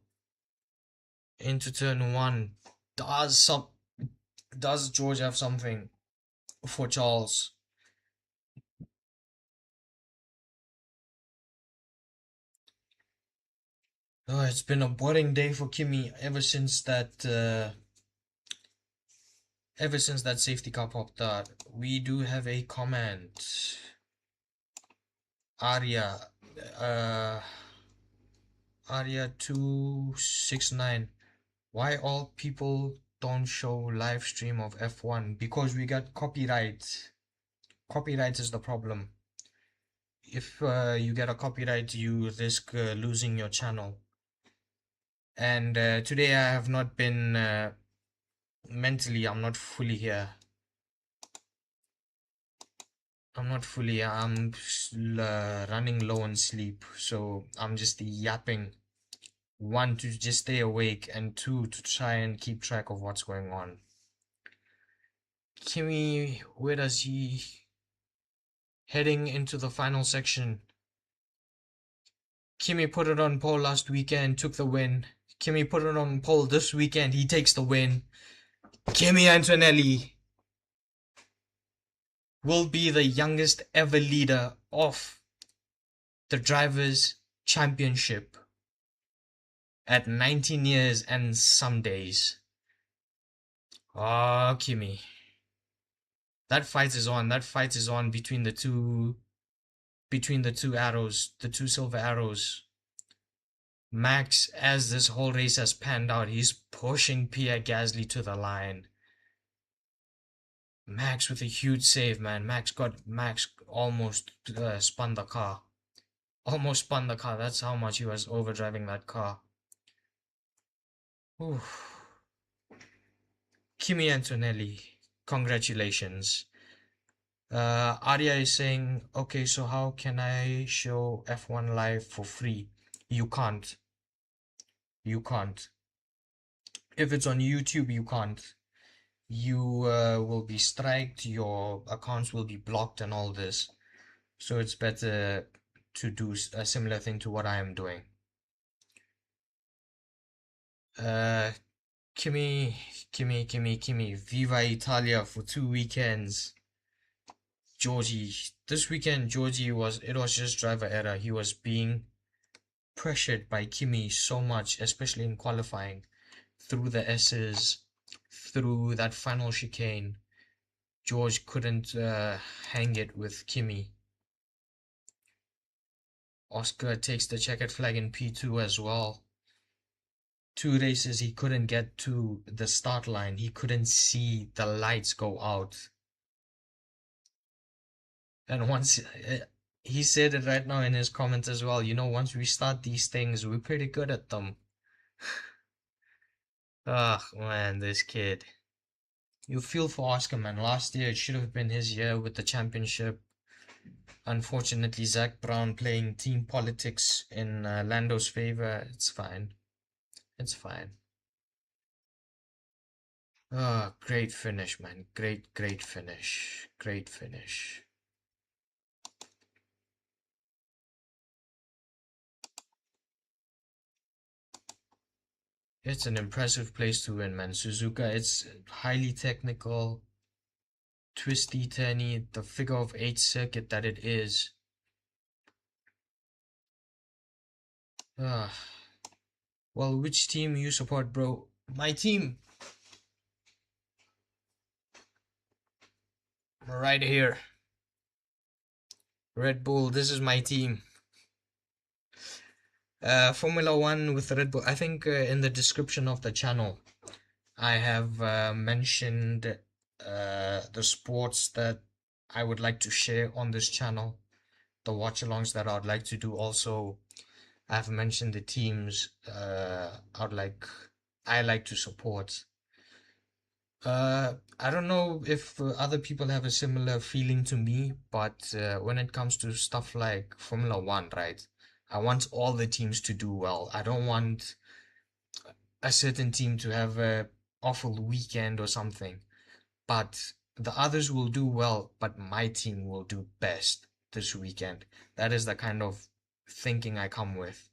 Into turn one. Does George have something for Charles? Oh, it's been a boring day for Kimi ever since that safety car popped out. We do have a comment. Arya 269. Why all people don't show live stream of F1? Because we got copyright. Copyright is the problem. If you get a copyright, you risk losing your channel. And today I have not been mentally, I'm not fully here. I'm running low on sleep, so I'm just yapping. One, to just stay awake, and two, to try and keep track of what's going on. Kimi, where does he... Heading into the final section. Kimi put it on pole last weekend, took the win. Kimi put it on pole this weekend, he takes the win. Kimi Antonelli will be the youngest ever leader of the Drivers' Championship at 19 years and some days. Oh, Kimi. That fight is on. That fight is on between the two arrows, the two silver arrows. Max, as this whole race has panned out, he's pushing Pierre Gasly to the line. Max with a huge save, man. Max almost spun the car. Almost spun the car. That's how much he was overdriving that car. Ooh. Kimi Antonelli, congratulations. Arya is saying, okay, so how can I show F1 live for free? You can't. You can't. If it's on YouTube, you can't. You will be striked, your accounts will be blocked and all this. So it's better to do a similar thing to what I am doing. Kimi, Viva Italia for 2 weekends. Georgie This weekend, Georgie it was just driver error. He was being pressured by Kimi so much, especially in qualifying, through the S's, through that final chicane. George couldn't hang it with Kimi. Oscar takes the checkered flag in P2 as well. 2 races he couldn't get to the start line. He couldn't see the lights go out. And once he said it right now in his comments as well, you know, once we start these things, we're pretty good at them. Ugh, man, this kid. You feel for Oscar, man. Last year it should have been his year with the championship. Unfortunately, Zach Brown playing team politics in Lando's favor. It's fine. It's fine. Ah, great finish, man. Great finish. Great finish. It's an impressive place to win, man. Suzuka, it's highly technical, twisty, turny, the figure of eight circuit that it is. Ah. Well, which team you support, bro? My team. Right here. Red Bull, this is my team. Formula One with Red Bull. I think in the description of the channel, I have mentioned the sports that I would like to share on this channel, the watch-alongs that I'd like to do. Also, I've mentioned the teams I like to support. I don't know if other people have a similar feeling to me, but when it comes to stuff like Formula One, right? I want all the teams to do well. I don't want a certain team to have a awful weekend or something, but the others will do well, but my team will do best this weekend. That is the kind of thinking I come with.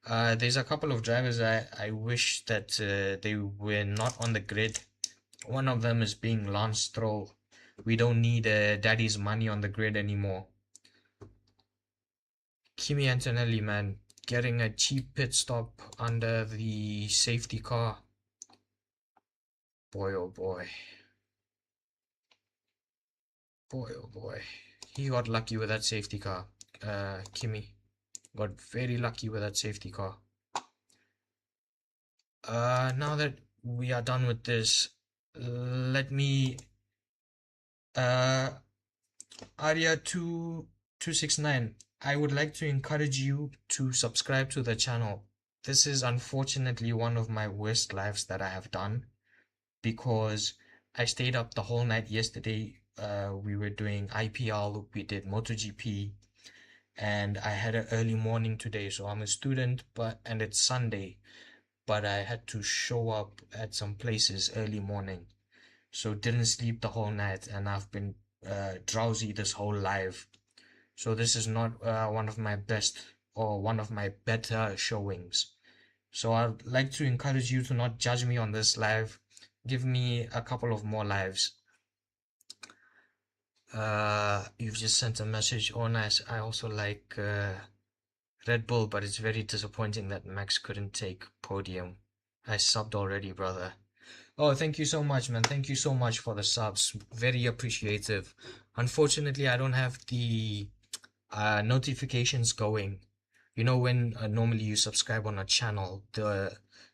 There's a couple of drivers I wish that they were not on the grid. One of them is being Lance Stroll. We don't need daddy's money on the grid anymore. Kimi Antonelli, man, getting a cheap pit stop under the safety car. Boy, oh boy. Boy, oh boy. He got lucky with that safety car. Kimi got very lucky with that safety car. Now that we are done with this, let me Aria2269, I would like to encourage you to subscribe to the channel. This is unfortunately one of my worst lives that I have done, because I stayed up the whole night yesterday. We were doing IPL, we did MotoGP, and I had an early morning today. So I'm a student, and it's Sunday, but I had to show up at some places early morning. So didn't sleep the whole night, and I've been drowsy this whole live. So this is not one of my best or one of my better showings. So I'd like to encourage you to not judge me on this live. Give me a couple of more lives. You've just sent a message. Oh, nice. I also like Red Bull, but it's very disappointing that Max couldn't take podium. I subbed already, brother. Oh, thank you so much, man. Thank you so much for the subs. Very appreciative. Unfortunately, I don't have the notifications going. You know, when normally you subscribe on a channel,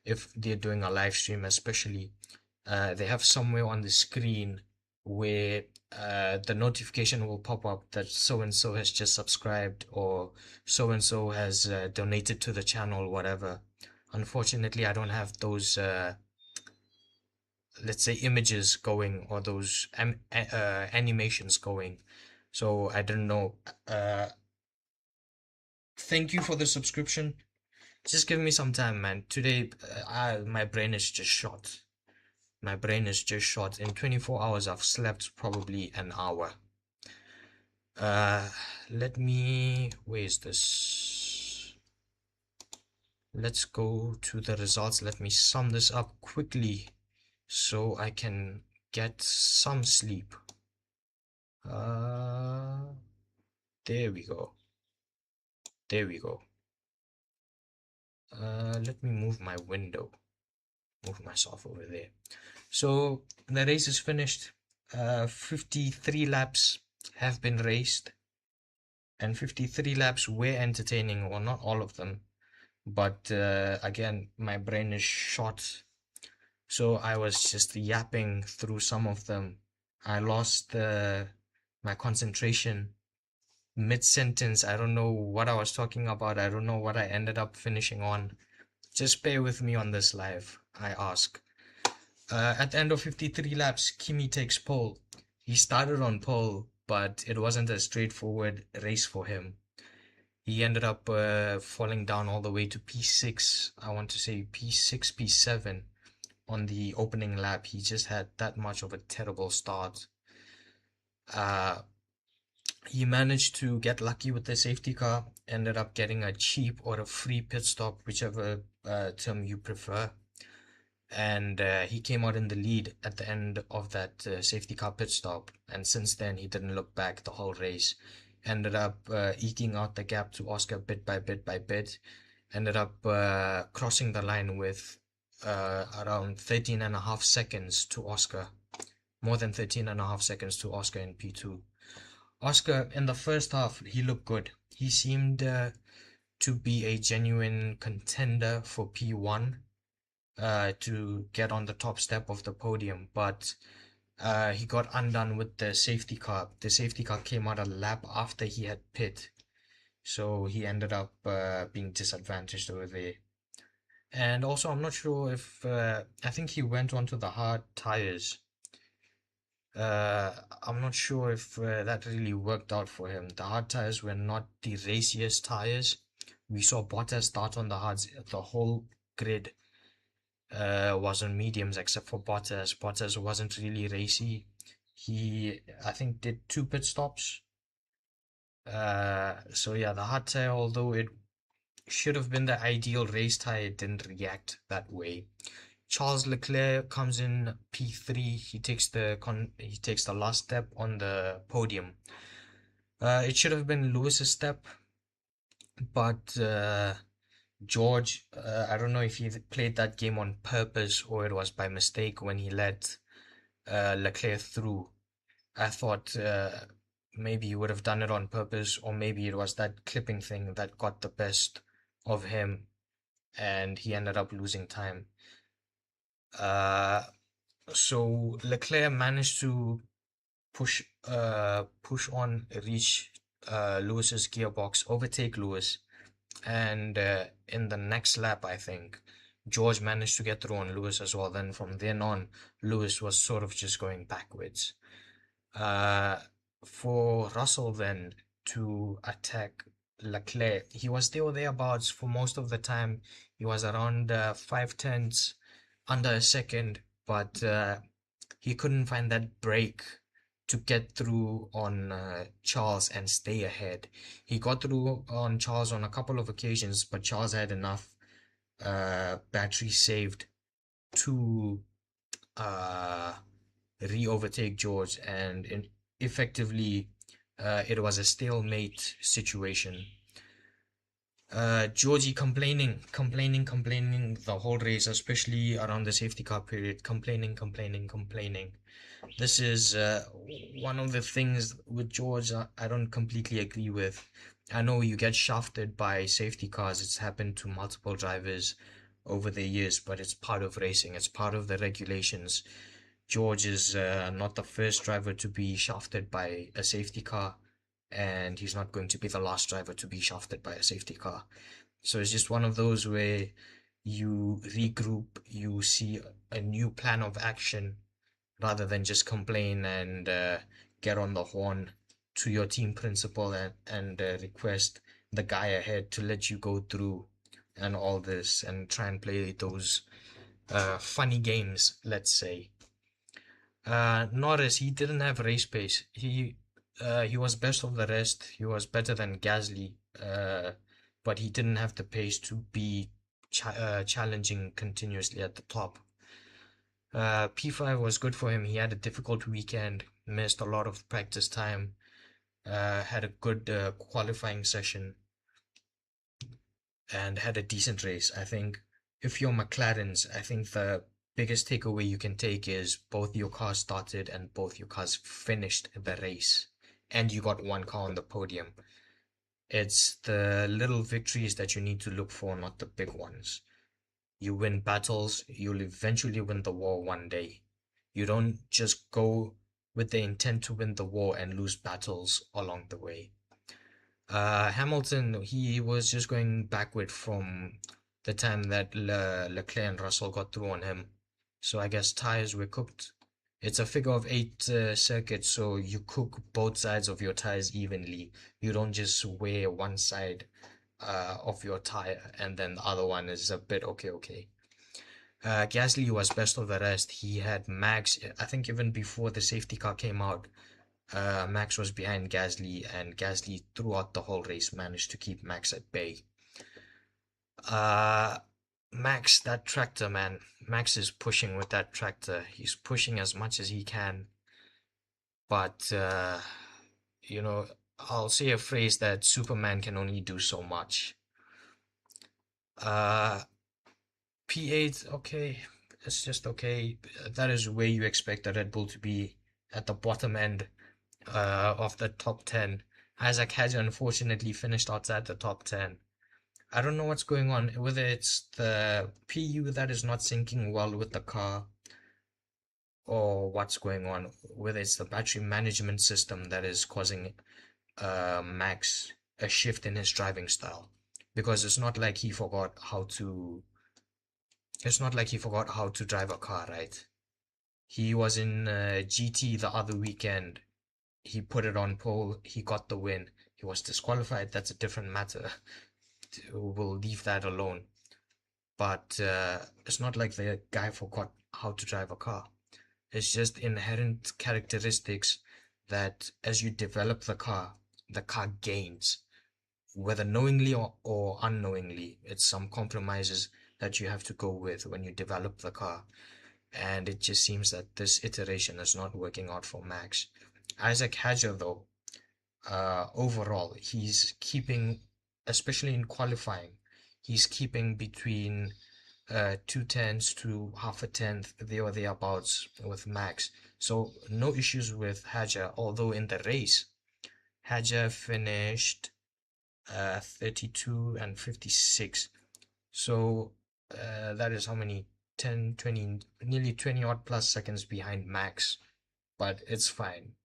if they're doing a live stream especially, they have somewhere on the screen where the notification will pop up that so and so has just subscribed, or so and so has donated to the channel, whatever. Unfortunately, I don't have those let's say images going, or those animations going, so I didn't know. Thank you for the subscription. Just give me some time, man. Today my brain is just shot. My brain is just shot. In 24 hours I've slept probably an hour. Let me, where is this? Let's go to the results. Let me sum this up quickly so I can get some sleep. There we go. There we go. Let me move my window. Move myself over there. So the race is finished. 53 laps have been raced, and 53 laps were entertaining. Well, not all of them, but again, my brain is shot. So I was just yapping through some of them. I lost my concentration mid-sentence. I don't know what I was talking about. I don't know what I ended up finishing on. Just bear with me on this live, I ask. At the end of 53 laps, Kimi takes pole. He started on pole, but it wasn't a straightforward race for him. He ended up falling down all the way to P6. I want to say P6, P7 on the opening lap. He just had that much of a terrible start. He managed to get lucky with the safety car, ended up getting a cheap or a free pit stop, whichever term you prefer. And he came out in the lead at the end of that safety car pit stop. And since then, he didn't look back the whole race. Ended up eking out the gap to Oscar bit by bit by bit. Ended up crossing the line with around 13.5 seconds to Oscar. More than 13.5 seconds to Oscar in P2. Oscar, in the first half, he looked good. He seemed to be a genuine contender for P1 to get on the top step of the podium, but he got undone with the safety car. The safety car came out a lap after he had pit, so he ended up being disadvantaged over there. And also, I'm not sure if I think he went onto the hard tires. I'm not sure if that really worked out for him. The hard tires were not the raciest tires. We saw Bottas start on the hards. The whole grid was on mediums except for Bottas. Bottas wasn't really racy. He, I think, did 2 pit stops. So yeah, the hard tire, although it should have been the ideal race tire, it didn't react that way. Charles Leclerc comes in P3. He takes the last step on the podium. It should have been Lewis's step, but George, I don't know if he played that game on purpose or it was by mistake when he let Leclerc through. I thought maybe he would have done it on purpose, or maybe it was that clipping thing that got the best of him and he ended up losing time. So Leclerc managed to push on, reach Lewis's gearbox, overtake Lewis, and in the next lap, I think George managed to get through on Lewis as well. Then from then on, Lewis was sort of just going backwards. For Russell then to attack Leclerc, he was still thereabouts for most of the time. He was around 5/10 under a second, but he couldn't find that break to get through on Charles and stay ahead. He got through on Charles on a couple of occasions, but Charles had enough battery saved to re-overtake George, and effectively it was a stalemate situation. Georgie complaining the whole race, especially around the safety car period, complaining. This is one of the things with George I don't completely agree with. I know you get shafted by safety cars. It's happened to multiple drivers over the years, but it's part of racing. It's part of the regulations. George is not the first driver to be shafted by a safety car, and he's not going to be the last driver to be shafted by a safety car. So it's just one of those where you regroup, you see a new plan of action, rather than just complain and get on the horn to your team principal and request the guy ahead to let you go through and all this, and try and play those funny games, let's say. Norris, he didn't have race pace. He was best of the rest. He was better than Gasly, but he didn't have the pace to be challenging continuously at the top. P5 was good for him. He had a difficult weekend, missed a lot of practice time. had a good qualifying session and had a decent race. I think if you're McLaren's, I think the biggest takeaway you can take is both your cars started and both your cars finished the race, and you got one car on the podium. It's the little victories that you need to look for, not the big ones. You win battles, you'll eventually win the war one day. You don't just go with the intent to win the war and lose battles along the way. Hamilton, he was just going backward from the time that Leclerc and Russell got through on him. So I guess tires were cooked. It's a figure of eight circuit, so you cook both sides of your tires evenly. You don't just wear one side of your tire and then the other one is a bit okay. Gasly was best of the rest. He had Max, I think even before the safety car came out, Max was behind Gasly, and Gasly throughout the whole race managed to keep Max at bay. Max, that tractor, man. Max is pushing with that tractor. He's pushing as much as he can. But, you know, I'll say a phrase that Superman can only do so much. P8, okay. It's just okay. That is where you expect the Red Bull to be, at the bottom end of the top 10. Isaac Hadjar unfortunately finished outside the top 10. I don't know what's going on, whether it's the PU that is not syncing well with the car, or what's going on, whether it's the battery management system that is causing Max a shift in his driving style. Because it's not like he forgot how to drive a car, right? He was in GT the other weekend. He put it on pole. He got the win. He was disqualified. That's a different matter. We'll leave that alone. But it's not like the guy forgot how to drive a car. It's just inherent characteristics that as you develop the car gains. Whether knowingly or unknowingly, it's some compromises that you have to go with when you develop the car. And it just seems that this iteration is not working out for Max. Isaac Hadjar, though, overall, he's keeping, especially in qualifying, he's keeping between 2/10 to half a tenth, there or thereabouts with Max. So no issues with Hadjar, although in the race, Hadjar finished 32 and 56. So that is how many? 10, 20, nearly 20 odd plus seconds behind Max. But it's fine.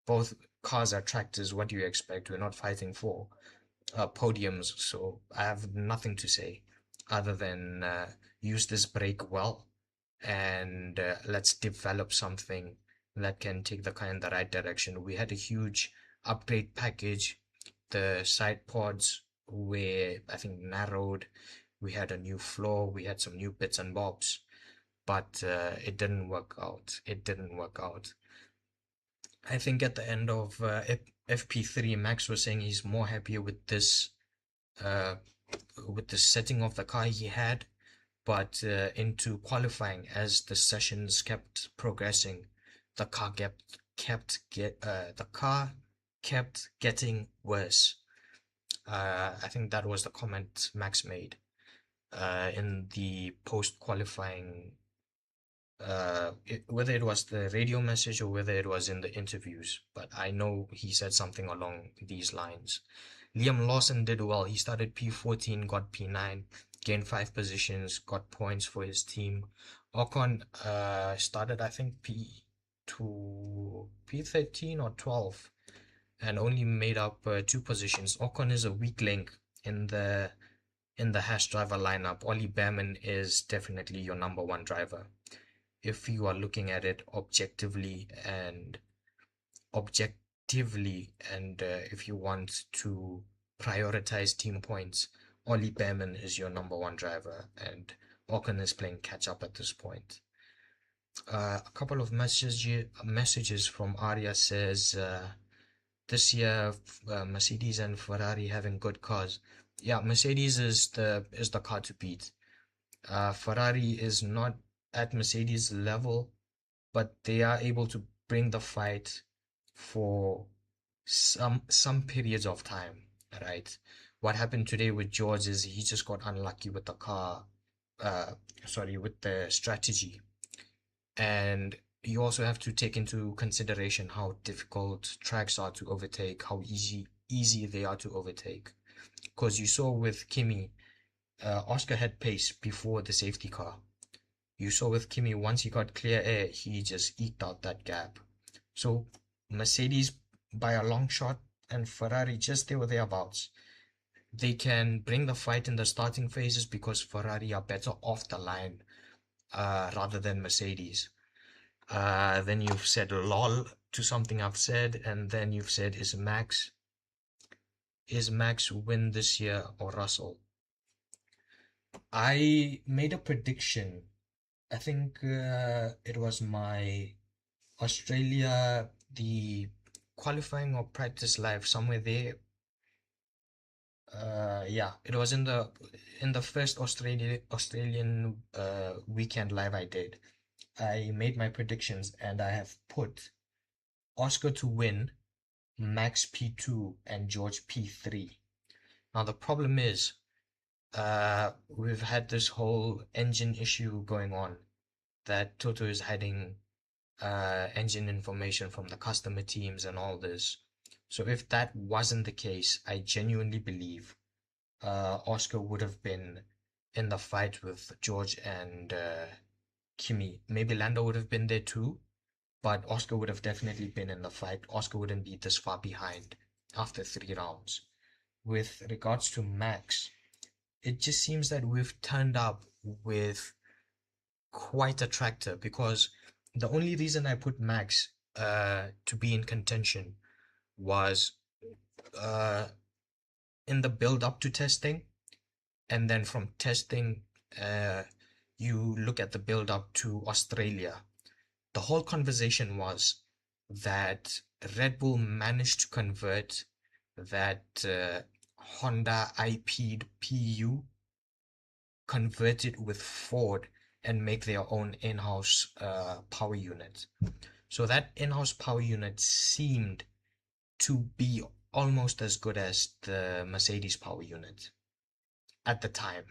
Both cars are tractors. What do you expect? We're not fighting for podiums, so I have nothing to say other than use this break well, and let's develop something that can take the car in the right direction. We had a huge upgrade package. The side pods were, I think, narrowed. We had a new floor. We had some new bits and bobs, but it didn't work out. It didn't work out. I think at the end of FP3, Max was saying he's more happier uh, with the setting of the car he had, but into qualifying, as the sessions kept progressing, the car kept getting worse. I think that was the comment Max made in the post-qualifying, whether it was the radio message or whether it was in the interviews, but I know he said something along these lines. Liam Lawson did well. He started P14, got P9, gained 5 positions, got points for his team. Ocon started, I think, P13 or 12, and only made up 2 positions. Ocon is a weak link in the Haas driver lineup. Ollie Bearman is definitely your number 1 driver. If you are looking at it objectively, and if you want to prioritize team points, Ollie Bearman is your number 1 driver, and Ocon is playing catch up at this point. A couple of messages from Arya says, this year Mercedes and Ferrari having good cars. Yeah, Mercedes is the car to beat. Ferrari is not at Mercedes level, but they are able to bring the fight for some periods of time, right? What happened today with George is he just got unlucky with the car, uh, sorry, with the strategy. And you also have to take into consideration how difficult tracks are to overtake, how easy they are to overtake. Because you saw with Kimi, Oscar had pace before the safety car. You saw with Kimi, once he got clear air, he just eked out that gap. So Mercedes by a long shot and Ferrari just there or thereabouts. They can bring the fight in the starting phases because Ferrari are better off the line rather than Mercedes. Then you've said lol to something I've said, and then you've said is Max win this year or Russell? I made a prediction. I think it was my Australia, the qualifying or practice live somewhere there. Yeah, it was in the first Australian weekend live I did. I made my predictions and I have put Oscar to win, Max P2 and George P3. Now the problem is we've had this whole engine issue going on that Toto is hiding engine information from the customer teams and all this. So if that wasn't the case, I genuinely believe Oscar would have been in the fight with George and Kimi. Maybe Lando would have been there too, but Oscar would have definitely been in the fight. Oscar wouldn't be this far behind after 3 rounds. With regards to Max, it just seems that we've turned up with quite a tractor because the only reason I put Max to be in contention was uh, in the build up to testing, and then from testing, you look at the build up to Australia. The whole conversation was that Red Bull managed to convert that Honda IP'd PU, convert it with Ford, and make their own in-house power unit. So that in-house power unit seemed to be almost as good as the Mercedes power unit at the time.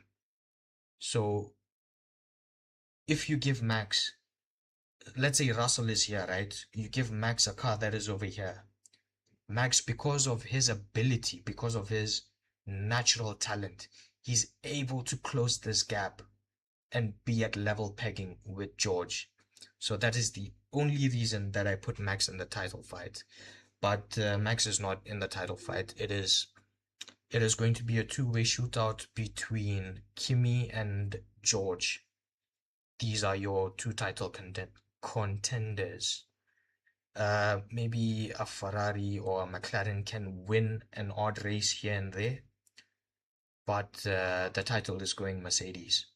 So if you give Max, let's say Russell is here, right? You give Max a car that is over here. Max, because of his ability, because of his natural talent, he's able to close this gap and be at level pegging with George. So that is the only reason that I put Max in the title fight. But Max is not in the title fight. It is going to be a two-way shootout between Kimi and George. These are your two title contenders. Maybe a Ferrari or a McLaren can win an odd race here and there, but the title is going Mercedes,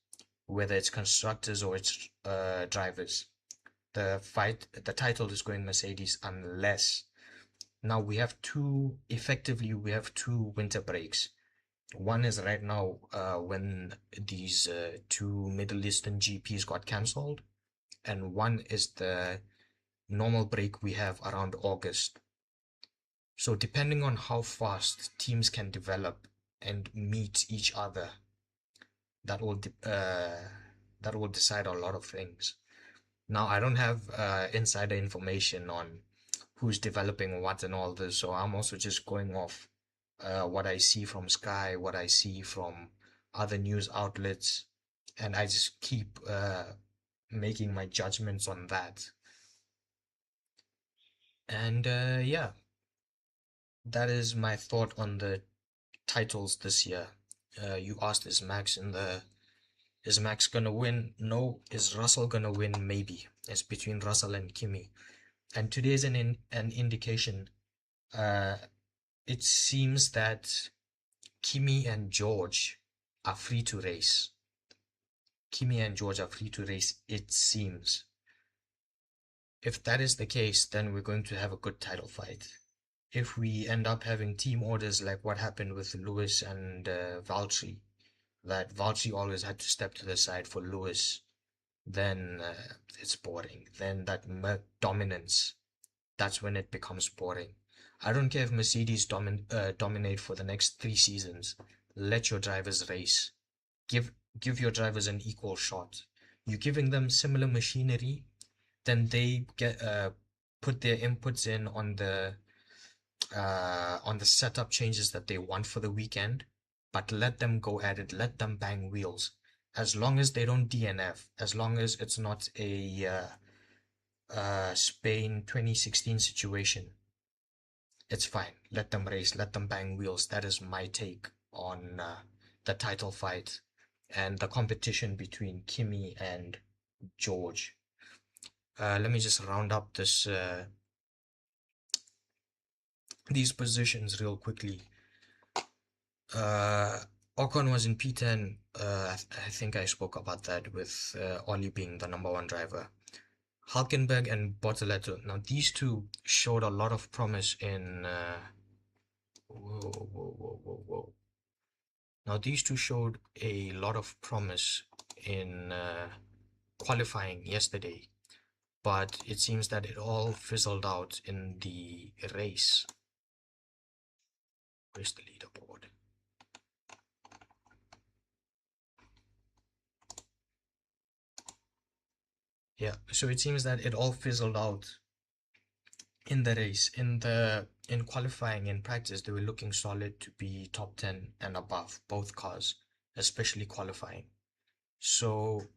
whether it's constructors or it's drivers. The title is going Mercedes unless now we have two winter breaks. One is right now when these two Middle Eastern GPs got cancelled, and one is the normal break we have around August. So depending on how fast teams can develop and meet each other, that will decide a lot of things. Now I don't have insider information on who's developing what and all this, so I'm also just going off what I see from Sky, what I see from other news outlets, and I just keep making my judgments on that. And yeah, that is my thought on the titles this year. You asked, is Max gonna win? No. Is Russell gonna win? Maybe. It's between Russell and Kimi. And today is an indication. It seems that Kimi and George are free to race. Kimi and George are free to race, it seems. If that is the case, then we're going to have a good title fight. If we end up having team orders like what happened with Lewis and Valtteri, that Valtteri always had to step to the side for Lewis, then it's boring. Then that dominance, that's when it becomes boring. I don't care if Mercedes dominate for the next 3 seasons. Let your drivers race. Give give your drivers an equal shot. You're giving them similar machinery, then they get put their inputs in on the setup changes that they want for the weekend, but let them go at it. Let them bang wheels. As long as they don't DNF, as long as it's not a Spain 2016 situation, it's fine. Let them race. Let them bang wheels. That is my take on the title fight and the competition between Kimi and George. Let me just round up these positions real quickly. Ocon was in P10. I think I spoke about that with Ollie being the #1 driver. Hulkenberg and Bortoleto. Now these two showed a lot of promise in. Whoa. Now these two showed a lot of promise in qualifying yesterday, but it seems that it all fizzled out in the race. Where's the leaderboard? Yeah, so it seems that it all fizzled out in the race. In qualifying, in practice, they were looking solid to be top 10 and above, both cars, especially qualifying. So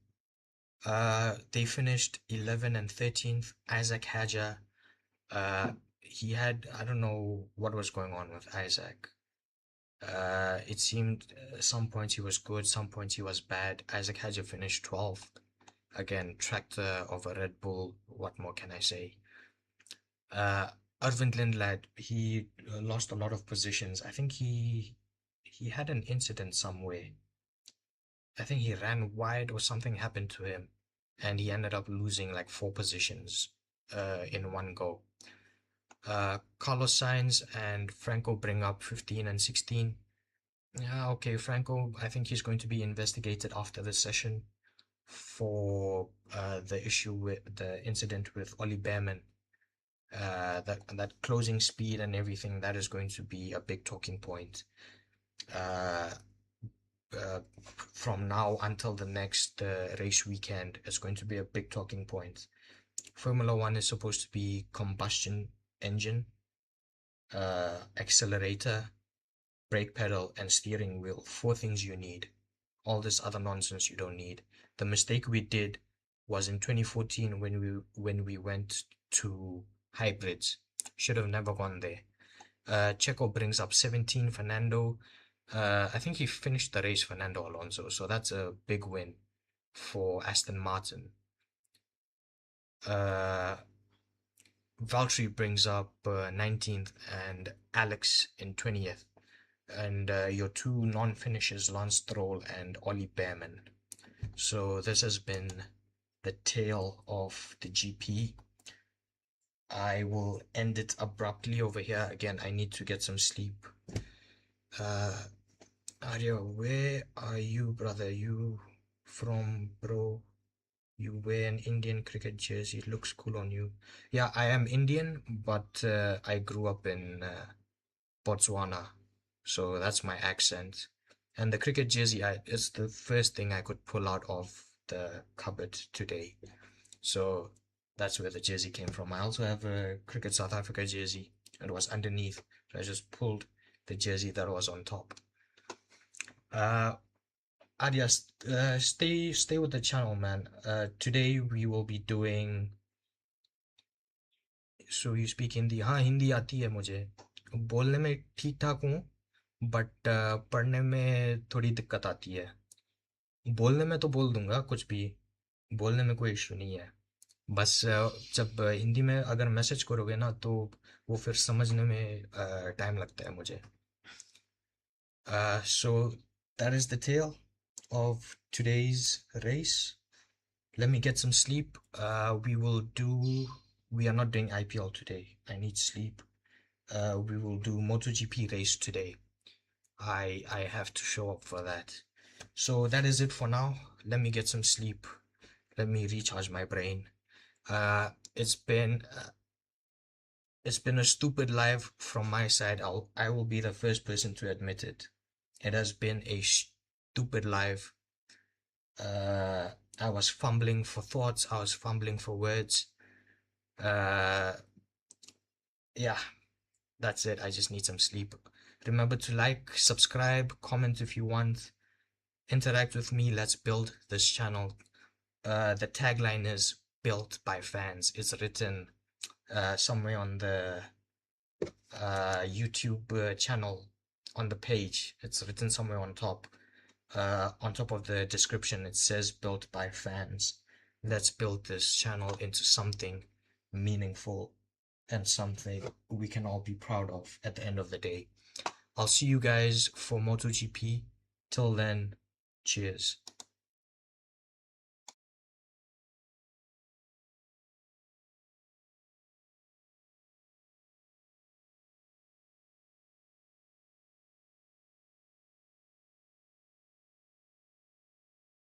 they finished 11 and 13th. Isaac Hadjar, he had, I don't know what was going on with Isaac. It seemed some points he was good, some points he was bad. Isaac Hadjar finished 12th. Again, tractor of a Red Bull. What more can I say? Arvind Lindblad, he lost a lot of positions. I think he had an incident somewhere. I think he ran wide or something happened to him, and he ended up losing like 4 positions in one go. Carlos Sainz and Franco bring up 15 and 16. Yeah, okay, Franco, I think he's going to be investigated after this session for the incident with Ollie Bearman. That closing speed and everything, that is going to be a big talking point from now until the next race weekend. It's going to be a big talking point. Formula One is supposed to be combustion engine, accelerator, brake pedal, and steering wheel. 4 things you need. All this other nonsense you don't need. The mistake we did was in 2014 when we went to hybrids. Should have never gone there. Checo brings up 17. Fernando, I think he finished the race, Fernando Alonso, so that's a big win for Aston Martin. Valtteri brings up 19th and Alex in 20th. And your 2 non-finishers, Lance Stroll and Ollie Bearman. So this has been the tale of the GP. I will end it abruptly over here. Again, I need to get some sleep. Arya, where are you, brother? You from, bro? You wear an Indian cricket jersey. It looks cool on you. Yeah, I am Indian, but I grew up in Botswana. So that's my accent. And the cricket jersey, it's the first thing I could pull out of the cupboard today. So that's where the jersey came from. I also have a Cricket South Africa jersey. It was underneath. So I just pulled the jersey that was on top. Adias, stay with the channel, man. Today we will be doing. So you speak Hindi? हाँ, हिंदी आती है मुझे. बोलने में ठीक ठाक हूँ, but पढ़ने में थोड़ी दिक्कत आती है. बोलने में तो बोल दूंगा कुछ भी, बोलने में कोई इश्यू नहीं है. बस जब हिंदी में अगर मैसेज करोगे ना तो वो फिर समझने में टाइम लगता है मुझे. So that is the tale of today's race. Let me get some sleep. We are not doing IPL today. I need sleep. We will do MotoGP race today. I have to show up for that. So that is it for now. Let me get some sleep. Let me recharge my brain. It's been It's been a stupid live from my side. I will be the first person to admit it. It has been a stupid live. I was fumbling for thoughts. I was fumbling for words. Yeah, that's it. I just need some sleep. Remember to like, subscribe, comment if you want. Interact with me. Let's build this channel. The tagline is built by fans. It's written somewhere on the YouTube channel on the page. It's written somewhere on top. On top of the description, it says built by fans. Let's build this channel into something meaningful and something we can all be proud of at the end of the day. I'll see you guys for MotoGP. Till then, cheers.